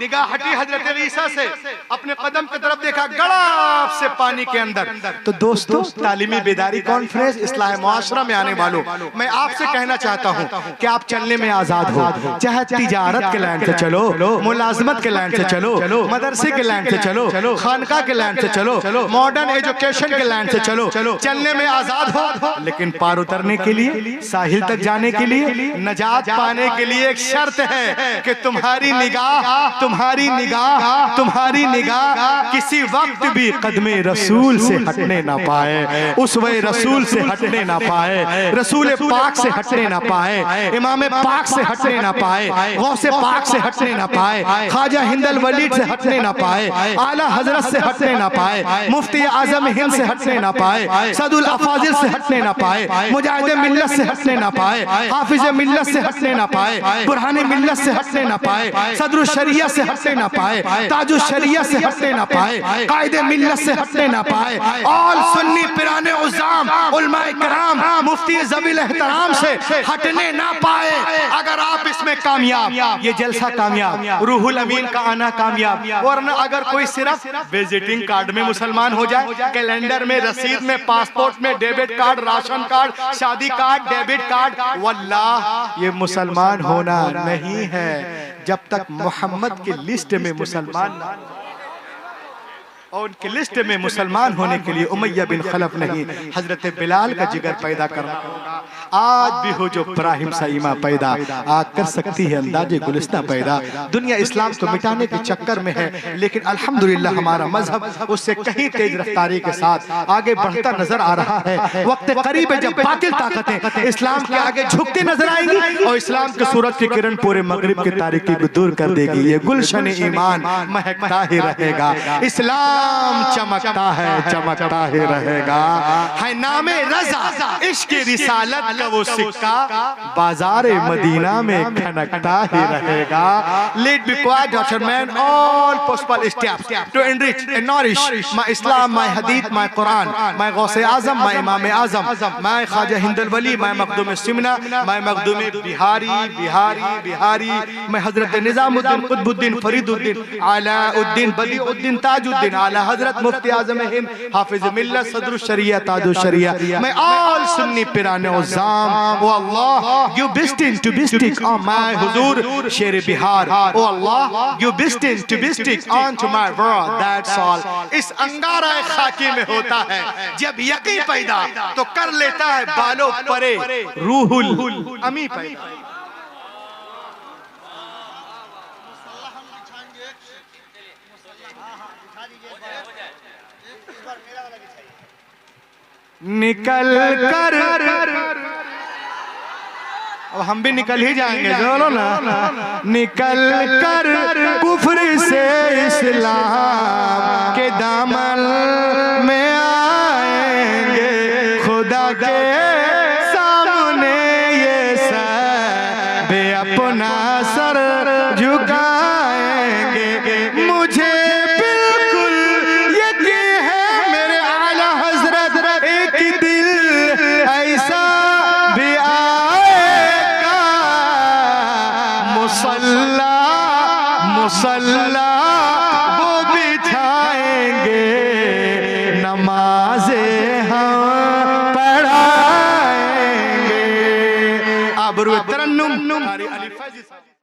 निगाह हटी हजरत ईसा से, अपने कदम की तरफ देखा, गड़ाप से पानी के अंदर। तो दोस्तों, तालीमी बेदारी कॉन्फ्रेंस इस्लाह मुआशरा में आने वालों, मैं आपसे कहना चाहता हूँ कि आप चलने में आजाद हो, चाहे तिजारत के लाइन से चलो, मुलाजमत के लाइन से चलो, मदरसे के लाइन से चलो, खानका के लाइन से चलो, मॉडर्न एजुकेशन के लाइन से चलो, चलने में आजाद हो। लेकिन पार उतरने के लिए, साहिल तक जाने के लिए, नजात पाने के लिए एक शर्त है कि तुम्हारी निगाह किसी वक्त भी कदमे रसूल से हटने ना पाए, उसवे रसूल से हटने ना पाए, रसूल पाक से हटने ना पाए, इमाम पाक से हटने ना पाए, गौसे पाक से हटने ना पाए, ख्वाजा हिंदल वलीद से हटने ना पाए, आला हजरत से हटने ना पाए, मुफ्ती आजम हिंद से हटने ना पाए, सदुल अफाजिल से हटने ना पाए, मुजाहिद मिल्लत से हटने ना पाए, हाफिज मिल्लत से हटने ना पाए, बुरहानी मिल्लत से हटने ना पाए, सदरुल शरिया से हटने ना पाए, ताजुल शरिया से हटने ना पाए, कायदे मिल्लत से हटने ना पाए, ऑल सुन्नी पिराने उज़ाम उलमाए किराम मुफ्ती ज़वील एहतराम से हटने ना पाए। अगर आप इसमें कामयाब, ये जलसा कामयाब, रूहुल अमीन का आना कामयाब, वरना अगर कोई सिर्फ विजिटिंग कार्ड में मुसलमान हो जाए, कैलेंडर में, रसीद में, पासपोर्ट में, डेबिट कार्ड, राशन कार्ड, शादी कार्ड, डेबिट कार्ड, वल्लाह ये मुसलमान होना नहीं है जब तक मोहम्मद की लिस्ट में मुसलमान ना, और उनकी लिस्ट में मुसलमान होने के लिए उमैया बिन खलफ नहीं, हजरत बिलाल का जिगर पैदा करना होगा। आज भी हो जो इब्राहिम सा ईमा पैदा, आग कर सकती है अंदाजे गुलिस्ता पैदा। दुनिया इस्लाम को मिटाने के चक्कर में है, लेकिन अल्हम्दुलिल्लाह हमारा मजहब उससे कहीं तेज रफ्तारी के साथ आगे बढ़ता नजर आ रहा है। वक्त करीब है जब बातिल ताकतें इस्लाम के आगे झुकती नजर आएंगी और इस्लाम के सूरज की किरण पूरे मगरिब की तारीकी को दूर कर देगी। ये गुलशन ईमान महकता ही रहेगा, इस्लाम चमकता ही रहेगा। है नामे रज़ा इश्क रिसालत का वो सिक्का बाजारे मदीना में खनकता ही रहेगा। Let be quiet, Dr. Man. All possible steps to enrich and nourish my Islam, my Hadith, my Quran, my Gause Azam, my Imam Azam, my Khaja Hindal Wali, my Makhdoom Simna, my Makhdoom Bihari, my Hazrat Nizamuddin, Qutbuddin, Fariduddin, Alauddin, Badiuddin, Tajuddin, Ala Hazrat Mufti Azam Hind, Hafiz Millat, Sadrul Sharia, Tajul Sharia, my all Sunni Pirane Uzzam. Oh Allah, you destined to be stick on my Huzur Sher Bihar. Oh Allah, you destined to be stick onto my world. That's all. इस अंगारा खाकी में होता है जब यकीन पैदा तो कर लेता है बालों परे रूहुल अमी पैदा। निकल कर अब हम भी निकल ही जाएंगे, चलो ना। निकल कर कुफ्र से इस्लाम के दामन में आएंगे, खुदा के सामने ये सब अपना सर झुकाएंगे। मुझे बिल्कुल यकीन है मेरे आला हजरत एक दिल ऐसा भी आएगा, मुसल्ला वो बिछाएंगे, नमाज़े हम पढ़ाएंगे। आबरू तरन्नुम